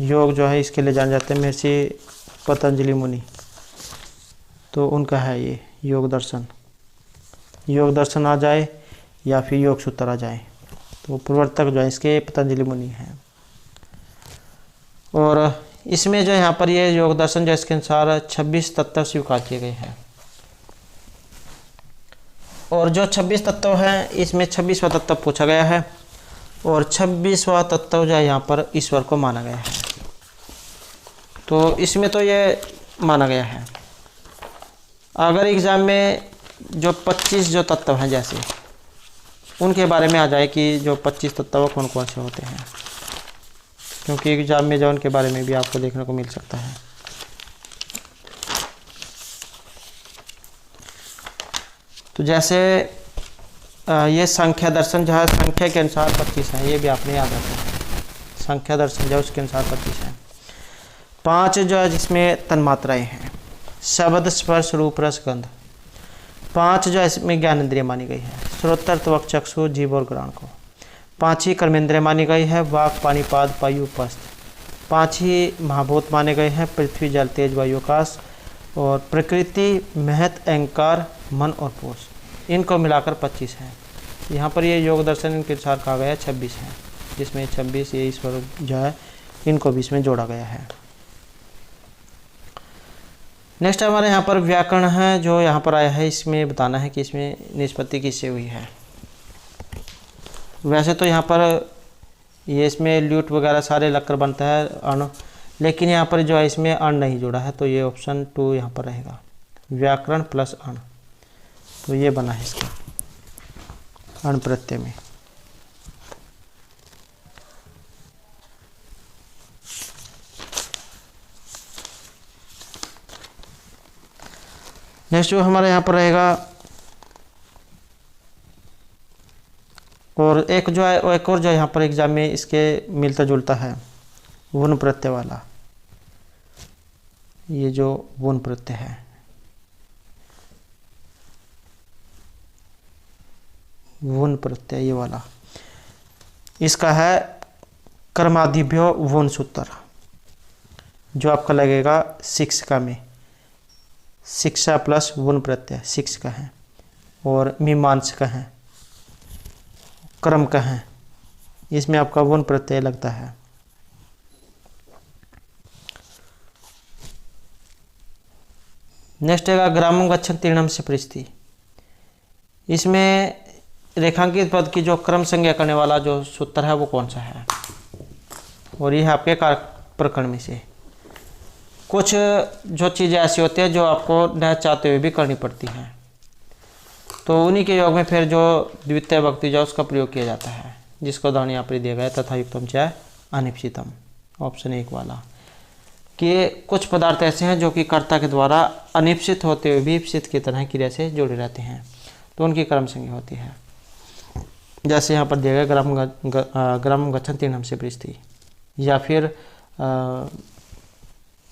योग जो है इसके लिए जाने जाते हैं महर्षि पतंजलि मुनि, तो उनका है ये योग दर्शन। योग दर्शन आ जाए या फिर योग सूत्र आ जाए, तो प्रवर्तक जो है इसके पतंजलि मुनि हैं। और इसमें जो यहाँ पर ये योग दर्शन जो इसके अनुसार 26 तत्व स्वीकार किए गए हैं, और जो 26 तत्व हैं इसमें 26वां तत्व पूछा गया है, और 26वां तत्व जो है यहाँ पर ईश्वर को माना गया है। तो इसमें तो ये माना गया है। अगर एग्जाम में जो 25 जो तत्व हैं जैसे उनके बारे में आ जाए कि जो 25 तत्व कौन कौन से होते हैं, क्योंकि एग्जाम में जो उनके बारे में भी आपको देखने को मिल सकता है। तो जैसे ये संख्या दर्शन जो है संख्या के अनुसार 25 है, ये भी आपने याद रखना है। संख्या दर्शन जो है उसके अनुसार 25 है। 5 जो है जिसमें तन्मात्राएं हैं, शब्द, स्पर्श, रूप, रस, गंध। 5 जो है इसमें ज्ञान इंद्रिय मानी गई है, श्रोत्र, त्वक, चक्षु, जीव और ग्राण को। 5 ही कर्मेंद्रिय मानी गई है, वाक, पानी, पाद, वायु, पस्त। 5 ही महाभूत माने गए हैं, पृथ्वी, जल, तेज, वायु, आकाश। और प्रकृति, महत, अहंकार, मन और पोष, इनको मिलाकर 25 है। यहाँ पर ये योग दर्शन इनके अनुसार कहा गया है 26 है, जिसमें 26 ये ईश्वर जो है इनको भी इसमें जोड़ा गया है। नेक्स्ट हमारे यहाँ पर व्याकरण है जो यहाँ पर आया है, इसमें बताना है कि इसमें निष्पत्ति किससे हुई है। वैसे तो यहाँ पर ये इसमें ल्यूट वगैरह सारे लगकर बनता है अण, लेकिन यहाँ पर जो है इसमें अण नहीं जोड़ा है, तो ये ऑप्शन 2 यहाँ पर रहेगा, व्याकरण प्लस अण। तो ये बना है इसका अण प्रत्यय में। नेक्स्ट जो हमारे यहाँ पर रहेगा, और एक जो है एक और जो यहाँ पर एग्जाम में इसके मिलता जुलता है, वुन प्रत्यय वाला। ये जो वुन प्रत्यय है, वुन प्रत्यय ये वाला, इसका है कर्मादिभ्यो वुन सूत्र, जो आपका लगेगा शिक्षिका में। शिक्षा प्लस वुन प्रत्यय शिक्षिका है, और मीमांसका है, क्रम का है, इसमें आपका वुन प्रत्यय लगता है। नेक्स्ट है ग्रामं गच्छन् तीर्णम से परिस्थिति। इसमें रेखांकित पद की जो क्रम संज्ञा करने वाला जो सूत्र है वो कौन सा है, और यह आपके कारक प्रकरण में से। कुछ जो चीज़ें ऐसी होती हैं जो आपको न चाहते हुए भी करनी पड़ती हैं, तो उन्हीं के योग में फिर जो द्वितीय विभक्ति जो उसका प्रयोग किया जाता है, जिसका उदाहरण यहाँ पर दिया गया है, तथा युक्तम च अनिप्सितम, ऑप्शन 1 वाला। कि कुछ पदार्थ ऐसे हैं जो कि कर्ता के द्वारा अनिप्सित होते हुए भी इप्सित की तरह क्रिया से जुड़े रहते हैं, तो उनकी कर्म संज्ञा होती है। जैसे यहाँ पर दिया गया ग्राम गच्छन तीर्णम से पृष्ठि, या फिर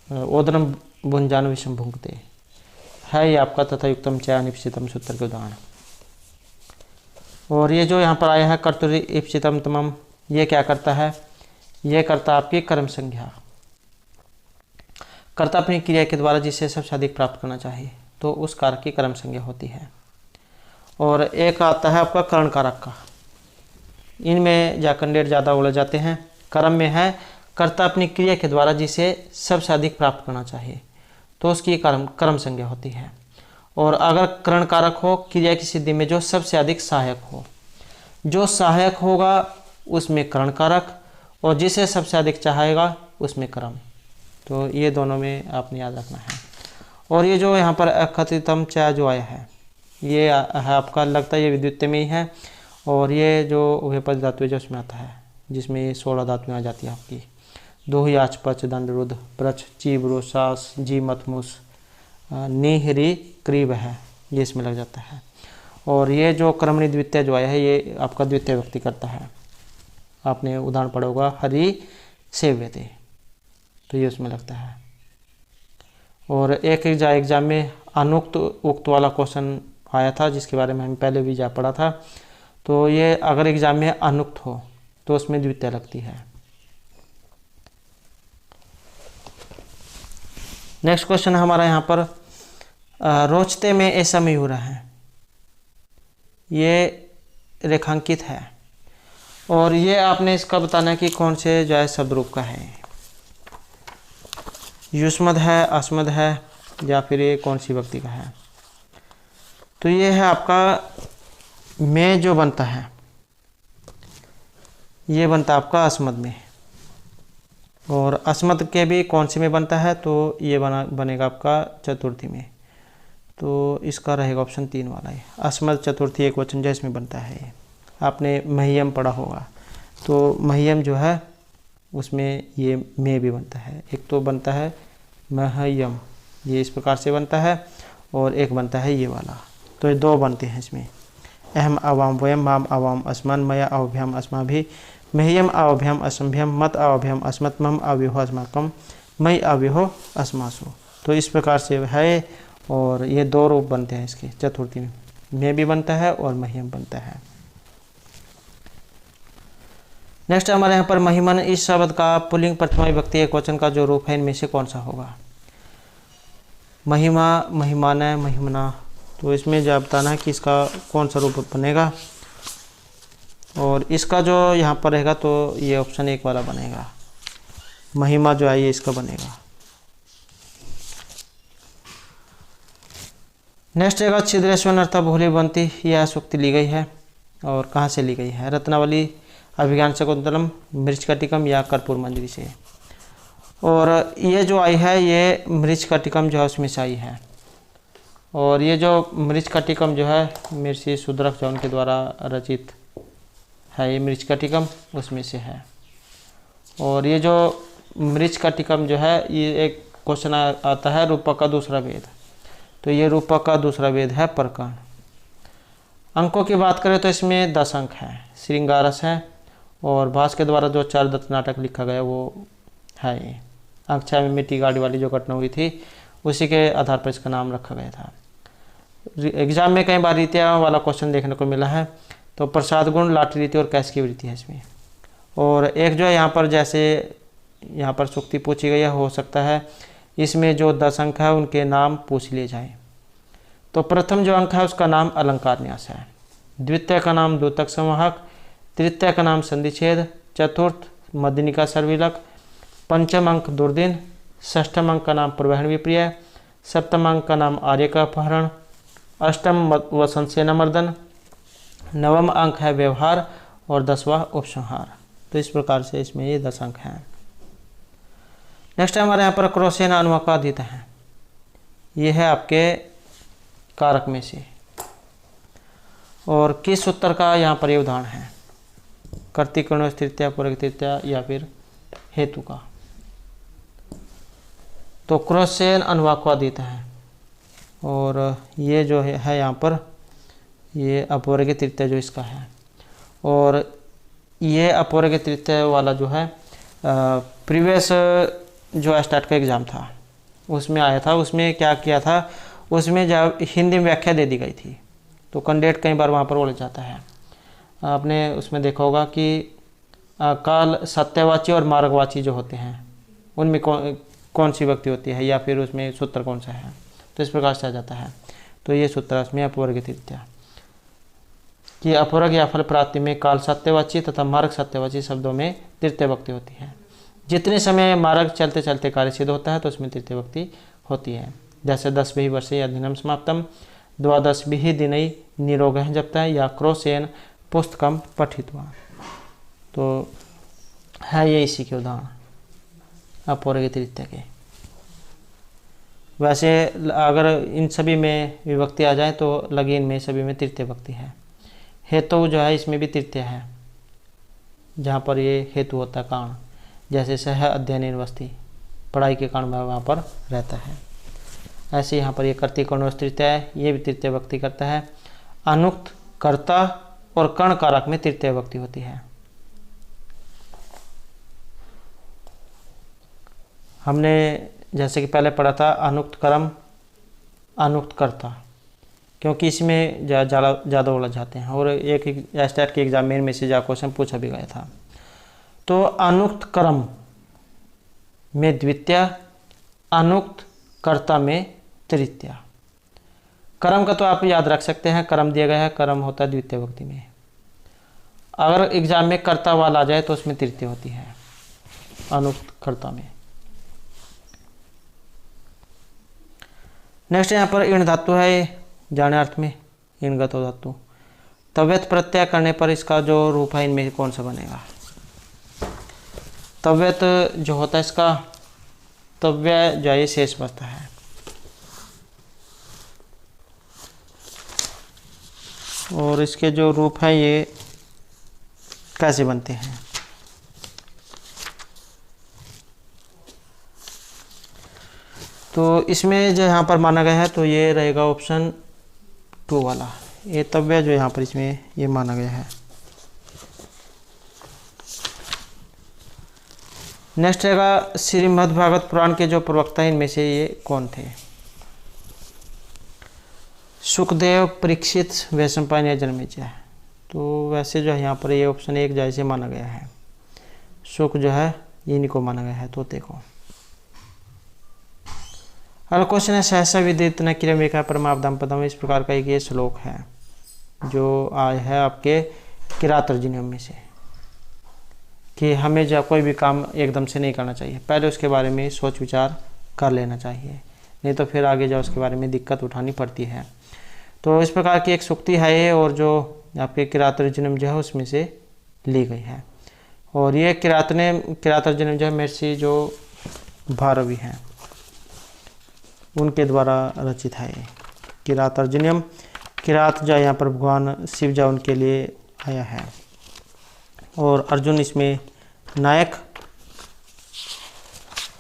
ओदनम भुंजान विषम भुंगते है, ये आपका तथा युक्तम च अनिप्सितम सूत्र के उदाहरण। और ये जो यहाँ पर आया है कर्तुरी इप्सितम तमम, ये क्या करता है, ये करता आपकी कर्म संज्ञा। कर्ता अपनी क्रिया के द्वारा जिसे सबसे अधिक प्राप्त करना चाहिए, तो उस कारक की कर्म संज्ञा होती है। और एक आता है आपका करण कारक का, इनमें जा कैंडिडेट ज़्यादा उलझ जाते हैं। कर्म में है कर्ता अपनी क्रिया के द्वारा जिसे सबसे अधिक प्राप्त करना चाहिए, तो उसकी कर्म संज्ञा होती है। और अगर करण कारक हो क्रिया की सिद्धि में जो सबसे अधिक सहायक हो, जो सहायक होगा उसमें करण कारक, और जिसे सबसे अधिक चाहेगा उसमें कर्म, तो ये दोनों में आपने याद रखना है। और ये जो यहाँ पर अकथितम च जो आया है, ये है आपका लगता है ये विद्युत में ही है, और ये जो उभयपद धातु है जो उसमें आता है, जिसमें ये 16 धातुएं आ जाती है आपकी, दोही आच पच दंड रुद्र प्रच चीब्रो सास जी मतमुस निहरी क्रीब है, ये इसमें लग जाता है। और ये जो क्रमणी द्वितीय जो आया है, ये आपका द्वितीय व्यक्ति करता है। आपने उदाहरण पढ़ा होगा हरि सेव्यते, तो ये उसमें लगता है। और एक एग्जाम में अनुक्त उक्त वाला क्वेश्चन आया था, जिसके बारे में हम पहले भी जा पढ़ा था। तो ये अगर एग्जाम में अनुक्त हो तो उसमें द्वितीय लगती है। नेक्स्ट क्वेश्चन हमारा यहाँ पर रोचते में ऐसा मयूर है, ये रेखांकित है, और ये आपने इसका बताना है कि कौन से जो है शब्द रूप का है, युष्मद है, अस्मद है, या फिर ये कौन सी व्यक्ति का है। तो ये है आपका में जो बनता है, ये बनता है आपका अस्मद में, और अस्मद के भी कौन से में बनता है, तो ये बनेगा आपका चतुर्थी में। तो इसका रहेगा ऑप्शन 3 वाला है। अस्मद चतुर्थी एक वचन जो इसमें बनता है, आपने मह्यम पढ़ा होगा, तो मह्यम जो है उसमें ये में भी बनता है। एक तो बनता है महयम, ये इस प्रकार से बनता है, और एक बनता है ये वाला, तो ये 2 बनते हैं इसमें। अहम अवाम वयम माम अवाम अस्मान मया अवभ्याम अस्माभि मह्यम अवभ्याम असंभ्यम मत अवभ्याम अस्मत मम अव्यूह अस्माकम मई अव्यूह अस्मासु। तो इस प्रकार से है, और ये 2 रूप बनते हैं इसके चतुर्थी में भी बनता है और मह्यम बनता है। नेक्स्ट हमारे यहाँ पर महिमन, इस शब्द का पुल्लिंग प्रथमा विभक्ति एक वचन का जो रूप है इनमें से कौन सा होगा। महिमा, महिमान, महिमना, तो इसमें जो बताना है कि इसका कौन सा रूप बनेगा। और इसका जो यहाँ पर रहेगा तो ये ऑप्शन 1 वाला बनेगा, महिमा जो है ये इसका बनेगा। नेक्स्ट रहेगा छिद्रेश्वर अर्थात भोली बनती, यह सूक्ति ली गई है, और कहाँ से ली गई है। रत्नावली, अभिज्ञान शकुंतलम, मृच्छकटिकम या कर्पूर मंजरी से। और ये जो आई है ये मृच्छकटिकम जो है उसमें से आई है, और ये जो मृच्छकटिकम जो है महर्षि शूद्रक जो उनके द्वारा रचित है, ये मृच्छकटिकम उसमें से है। और ये जो मृच्छकटिकम जो है ये एक क्वेश्चन आता है रूपक का दूसरा वेद, तो ये रूपक का दूसरा वेद है प्रकरण। अंकों की बात करें तो इसमें 10 अंक हैं, श्रृंगारस है, और भास के द्वारा जो 4 दत्त नाटक लिखा गया वो है। ये अंक 6 में मिट्टी गाड़ी वाली जो घटना हुई थी उसी के आधार पर इसका नाम रखा गया था। एग्जाम में कई बार रीतियाँ वाला क्वेश्चन देखने को मिला है, तो प्रसाद गुण, लाठी रीति और कैश की वृत्ति है इसमें। और एक जो है यहाँ पर जैसे यहाँ पर सूक्ति पूछी गई है, हो सकता है इसमें जो 10 अंक है उनके नाम पूछ लिए जाए। तो प्रथम जो अंक है उसका नाम अलंकार न्यास है, द्वितीय का नाम द्योतक संवाहक, तृतीय का नाम संधिछेद, चतुर्थ मध्यनिका सर्विलक, पंचम अंक दुर्दिन, षष्ठम अंक का नाम प्रवहन विप्रिय, सप्तम अंक का नाम आर्य का अपहरण, अष्टम वसंत सेना मर्दन, नवम अंक है व्यवहार, और 10वां उपसंहार। तो इस प्रकार से इसमें ये 10 अंक हैं। नेक्स्ट हमारे यहाँ पर क्रोसेन अनुवाकादित हैं, ये है आपके कारक में से। और किस सूत्र का यहाँ पर ये उदाहरण है? कर्तिकोण तृतीया, पूरक तृतीया या फिर हेतु का। तो क्रोसेन अनुवाकादित है और ये जो है यहाँ पर ये अपवर्ग तृतीय जो इसका है। और ये अपवर्ग तृतीय वाला जो है प्रीवियस जो स्टार्ट का एग्ज़ाम था उसमें आया था। उसमें क्या किया था, उसमें जब हिंदी में व्याख्या दे दी गई थी तो कैंडिडेट कई बार वहाँ पर उलझ जाता है। आपने उसमें देखा होगा कि काल सत्यवाची और मार्गवाची जो होते हैं उनमें कौन सी विभक्ति होती है या फिर उसमें सूत्र कौन सा है, तो इस प्रकार से आ जाता है। तो ये सूत्र इसमें अपवर्ग तृतीया कि अपवर्ग या फल प्राप्ति में काल सत्यवाची तथा मार्ग सत्यवाची शब्दों में तृतीय विभक्ति होती है। जितने समय मार्ग चलते चलते कार्य सिद्ध होता है तो उसमें तृतीय विभक्ति होती है। जैसे 10 वर्षे अधीनम समाप्तम, 12 दिनई निरोग जपता है या क्रोसेन पुस्तकम पठित्वा। तो है ये इसी के उदाहरण अपवर्ग तृतीय के। वैसे अगर इन सभी में विभक्ति आ जाए तो लगी इनमें सभी में तृतीय विभक्ति है। हेतु जो है इसमें भी तृतीय है, जहाँ पर ये हेतु होता है कारण, जैसे सह अध्ययन वस्ती, पढ़ाई के कारण वहाँ पर रहता है। ऐसे यहाँ पर ये कर्तिकोण तृतीय है, ये भी तृतीय विभक्ति करता है। अनुक्त, कर्ता और कर्ण कारक में तृतीय विभक्ति होती है। हमने जैसे कि पहले पढ़ा था अनुक्त कर्म, अनुक्त कर्ता, क्योंकि इसमें ज़्यादा उलझ जाते हैं और एक स्टेट के एग्जाम में से जा क्वेश्चन पूछा भी गया था। तो अनुक्त कर्म में द्वितीय, अनुक्त कर्ता में तृतीय। कर्म का तो आप याद रख सकते हैं, कर्म दिया गया है, कर्म होता है द्वितीय विभक्ति में। अगर एग्जाम में कर्ता वाला आ जाए तो उसमें तृतीय होती है, अनुक्त कर्ता में। नेक्स्ट यहाँ पर ईण धातु है, जाने अर्थ में ईणगत धातु। तव्यत प्रत्यय करने पर इसका जो रूप है इनमें कौन सा बनेगा? तव्यत जो होता है इसका तव्य जो है शेष बचता है। और इसके जो रूप है ये कैसे बनते हैं? तो इसमें जो यहाँ पर माना गया है तो ये रहेगा ऑप्शन 2 वाला, ये तव्य जो यहाँ पर इसमें ये माना गया है। नेक्स्ट रहेगा श्रीमद्भागवत पुराण के जो प्रवक्ता हैं इनमें से ये कौन थे? सुखदेव, परीक्षित, वैशंपायन या जन्मेजय। तो वैसे जो है यहाँ पर ये ऑप्शन 1 जैसे माना गया है। सुख जो है इन्हीं को माना गया है, तोते को। अगला क्वेश्चन है सहसा विदित न क्रिया मेका परमावधाम पदम। इस प्रकार का एक ये श्लोक है जो आया है आपके किरातर्जुनीयम में से कि हमें जब कोई भी काम एकदम से नहीं करना चाहिए, पहले उसके बारे में सोच विचार कर लेना चाहिए, नहीं तो फिर आगे जाओ उसके बारे में दिक्कत उठानी पड़ती है। तो इस प्रकार की एक सूक्ति है ये, और जो आपके किरातर्जुनीयम जो है उसमें से ली गई है। और ये किरातर्जुनीयम जो है महर्षि जो भारवी हैं उनके द्वारा रचित है ये किरातर्जुनीयम। किरात जो यहाँ पर भगवान शिव जो उनके लिए आया है, और अर्जुन इसमें नायक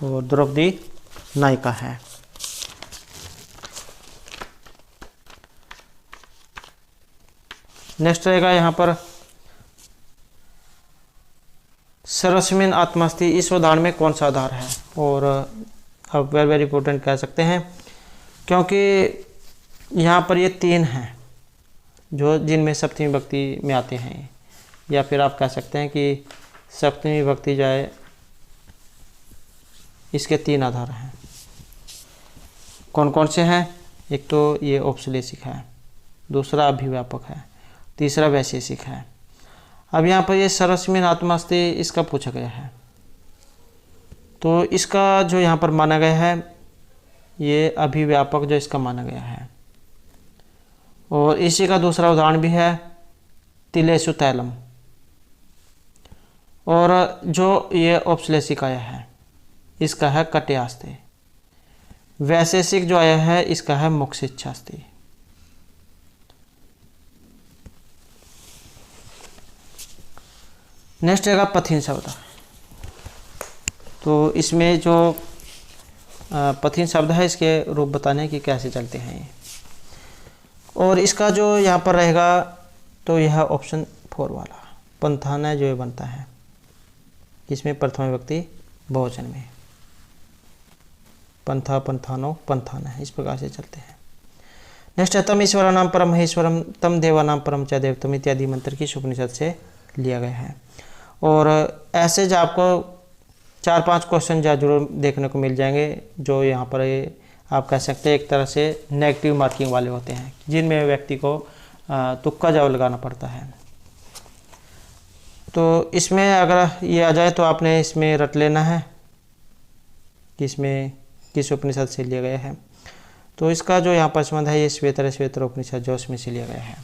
और द्रौपदी नायिका है। नेक्स्ट रहेगा यहाँ पर सर्वस्मिन् आत्मास्ति। इस उदाहरण में कौन सा आधार है? और आप वेरी इंपॉर्टेंट कह सकते हैं, क्योंकि यहाँ पर ये 3 हैं जो जिनमें सप्तमी विभक्ति में आते हैं, या फिर आप कह सकते हैं कि सप्तमी विभक्ति जाए इसके 3 आधार हैं। कौन कौन से हैं? एक तो ये औपश्लेषिक है, दूसरा अभिव्यापक है, तीसरा वैशेषिक है। अब यहाँ पर ये सर्वस्मिन् आत्मास्ति इसका पूछा गया है, तो इसका जो यहाँ पर माना गया है ये अभिव्यापक जो इसका माना गया है। और इसी का दूसरा उदाहरण भी है तिलेषु तैलम। और जो ये औपश्लेषिक आया है इसका है कट्यास्ते। वैशेषिक जो आया है इसका है मोक्षिच्छास्ते। नेक्स्ट रहेगा पथिन शब्द। तो इसमें जो पथिन शब्द है इसके रूप बताने की कैसे चलते हैं ये, और इसका जो यहाँ पर रहेगा तो यह ऑप्शन 4 वाला पंथाना जो बनता है, इसमें प्रथम विभक्ति बहुवचन में पंथा पंथानो पंथाना है, इस प्रकार से चलते हैं। नेक्स्ट है तम ईश्वरा नाम परम महेश्वरम तम देवा नाम परम च देवतम इत्यादि मंत्र की उपनिषद से लिया गया है। और ऐसे जो आपको 4-5 क्वेश्चन जरूर देखने को मिल जाएंगे जो यहाँ पर आप कह सकते हैं एक तरह से नेगेटिव मार्किंग वाले होते हैं, जिनमें व्यक्ति को तुक्का जवाब लगाना पड़ता है। तो इसमें अगर ये आ जाए तो आपने इसमें रट लेना है कि इसमें किस उपनिषद से लिया गया है। तो इसका जो यहाँ पर संबंध है ये श्वेतर उपनिषद जो इसमें से लिया गया है।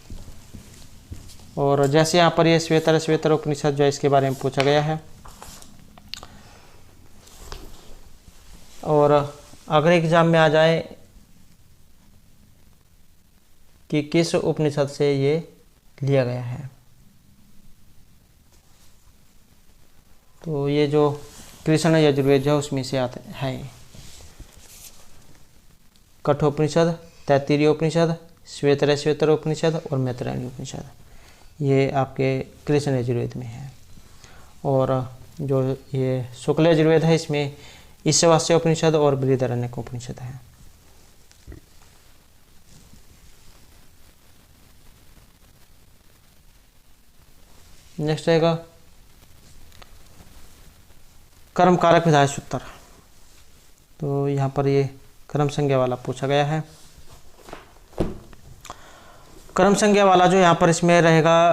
और जैसे यहाँ पर ये श्वेतर उपनिषद जो है इसके बारे में पूछा गया है, और अगर एग्जाम में आ जाए कि किस उपनिषद से ये लिया गया है, तो ये जो कृष्ण यजुर्वेद जो उसमें से आते है कठोपनिषद, तैत्तिरीय उपनिषद, श्वेतर उपनिषद और मैत्रेयी उपनिषद, ये आपके कृष्ण यजुर्वेद में है। और जो ये शुक्ल यजुर्वेद है इसमें ईशावास्य उपनिषद और बृहदारण्यक उपनिषद है। नेक्स्ट रहेगा कर्म कारक विधायक सूत्र। तो यहाँ पर ये कर्म संज्ञा वाला पूछा गया है। कर्म संज्ञा वाला जो यहाँ पर इसमें रहेगा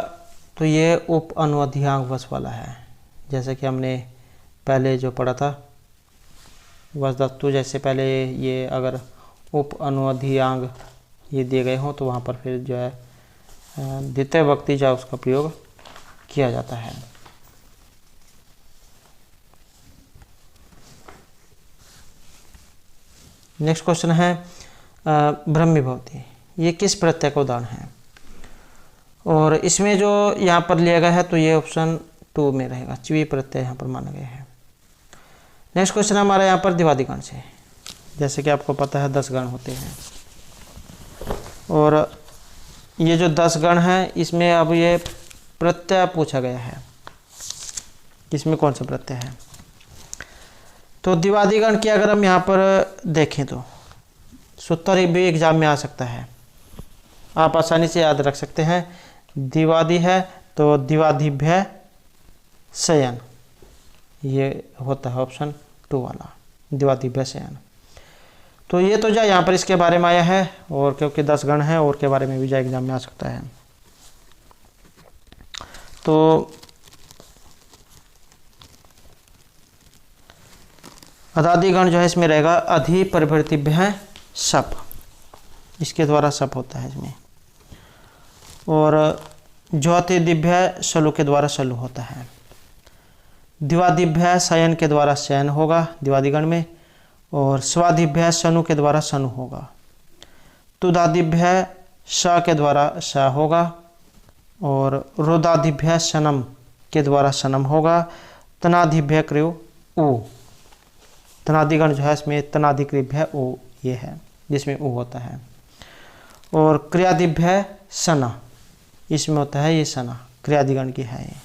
तो ये उप अनुअध्यायांग वश वाला है, जैसे कि हमने पहले जो पढ़ा था वसदत्तु, जैसे पहले ये अगर उप अनुअध्यायांग ये दिए गए हों तो वहाँ पर फिर जो है द्वितीय विभक्ति जो उसका प्रयोग किया जाता है। नेक्स्ट क्वेश्चन है ब्रह्मी भवती, ये किस प्रत्यय का उदाहरण है? और इसमें जो यहाँ पर लिया गया है तो ये ऑप्शन 2 में रहेगा, च्वी प्रत्यय यहाँ पर माना गया है। नेक्स्ट क्वेश्चन हमारा यहाँ पर दिवादी गण से, जैसे कि आपको पता है 10 गण होते हैं, और ये जो 10 गण हैं इसमें अब ये प्रत्यय पूछा गया है, इसमें कौन सा प्रत्यय है? तो दिवादी गण की अगर हम यहाँ पर देखें तो सूत्र भी एग्जाम में आ सकता है, आप आसानी से याद रख सकते हैं। दिवादी है तो दिवादिभ्य शयन, ये होता है ऑप्शन 2 वाला दिवादिभ्य शयन। तो ये तो जा यहाँ पर इसके बारे में आया है, और क्योंकि 10 गण है और के बारे में भी जा एग्जाम में आ सकता है। तो अदादिगण जो है इसमें रहेगा अधि परिवर्तिभ्य सप, इसके द्वारा सप होता है इसमें, और ज्योतिदिभ्य शलु के द्वारा शलु होता है। दिवादिभ्य शयन के द्वारा शयन होगा दिवादिगण में, और स्वादिभ्य शनु के द्वारा शनु होगा। तुदादिभ्य श के द्वारा श होगा, और रुदादिभ्य शनम के द्वारा शनम होगा। तनादिभ्य क्रिय उ, तनादिगण जो है इसमें तनादिक्रिभ्य उ ये है जिसमें उ होता है। और क्रियादिभ्य सना, इसमें होता है ये सना, क्रियादिगण की है ये।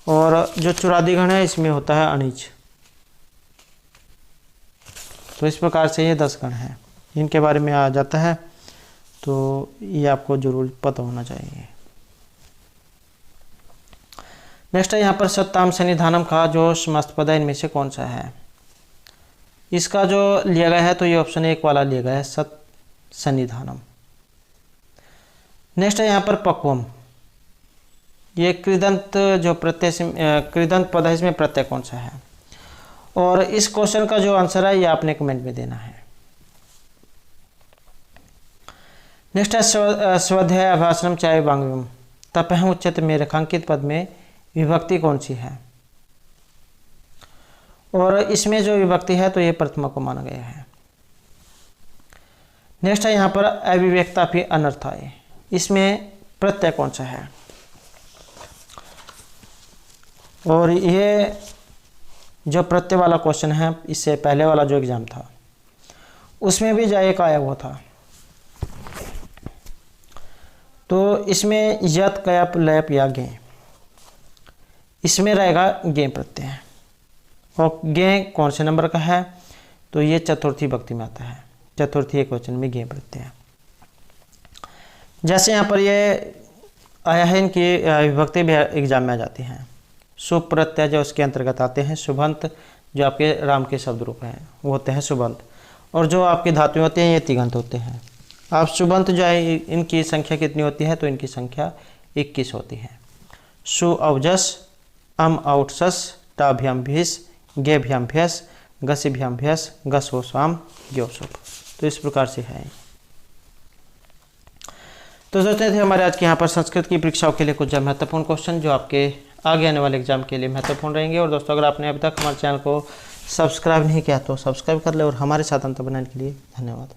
और जो चुरादिगण है इसमें होता है अनिच। तो इस प्रकार से ये 10 गण हैं, इनके बारे में आ जाता है, तो ये आपको जरूर पता होना चाहिए। नेक्स्ट है यहाँ पर सत्ताम सन्निधानम का जो समस्त पद है इनमें से कौन सा है? इसका जो लिया गया है तो ये ऑप्शन 1 वाला लिया गया है सत सन्निधानम। नेक्स्ट है यहाँ पर पक्वम, ये कृदंत जो प्रत्यय कृदंत पद है इसमें प्रत्यय कौन सा है? और इस क्वेश्चन का जो आंसर है ये आपने कमेंट में देना है। नेक्स्ट है स्वाध्याय अभाषणम चाय वांगम तपह उच्चत में रेखांकित पद में विभक्ति कौन सी है? और इसमें जो विभक्ति है तो ये प्रथमा को माना गया है। नेक्स्ट है यहाँ पर अविवेकता भी अनर्थाय, इसमें प्रत्यय कौन सा है? और ये जो प्रत्यय वाला क्वेश्चन है, इससे पहले वाला जो एग्जाम था उसमें भी जाए का आया हुआ था। तो इसमें यत कयप लयप या गे, इसमें रहेगा गे प्रत्यय। और गे कौन से नंबर का है? तो ये चतुर्थी विभक्ति में आता है, चतुर्थी एकवचन में गे प्रत्यय। जैसे यहाँ पर ये आया है, इनकी विभक्ति भी एग्जाम में आ जाती हैं। शुभ प्रत्यय जो उसके अंतर्गत आते हैं, शुभंत जो आपके राम के शब्द रूप हैं वो होते हैं शुभंत, और जो आपके धातु होते हैं ये तिगंत होते हैं। आप शुभंत जो है इनकी संख्या कितनी होती है? तो इनकी संख्या 21 होती है। सु अवजस, अम औटसस, टाभ्याम भीस, गेभ्याम भ्यस, गसिभ्याम भ्यस, गस हो स्वाम ज्यो शुभ। तो इस प्रकार से है। तो सोचते थे हमारे आज के यहाँ पर संस्कृत की परीक्षाओं के लिए कुछ महत्वपूर्ण क्वेश्चन जो आपके आगे आने वाले एग्जाम के लिए महत्वपूर्ण रहेंगे। और दोस्तों, अगर आपने अभी तक हमारे चैनल को सब्सक्राइब नहीं किया तो सब्सक्राइब कर ले, और हमारे साथ अंत बनाने के लिए धन्यवाद।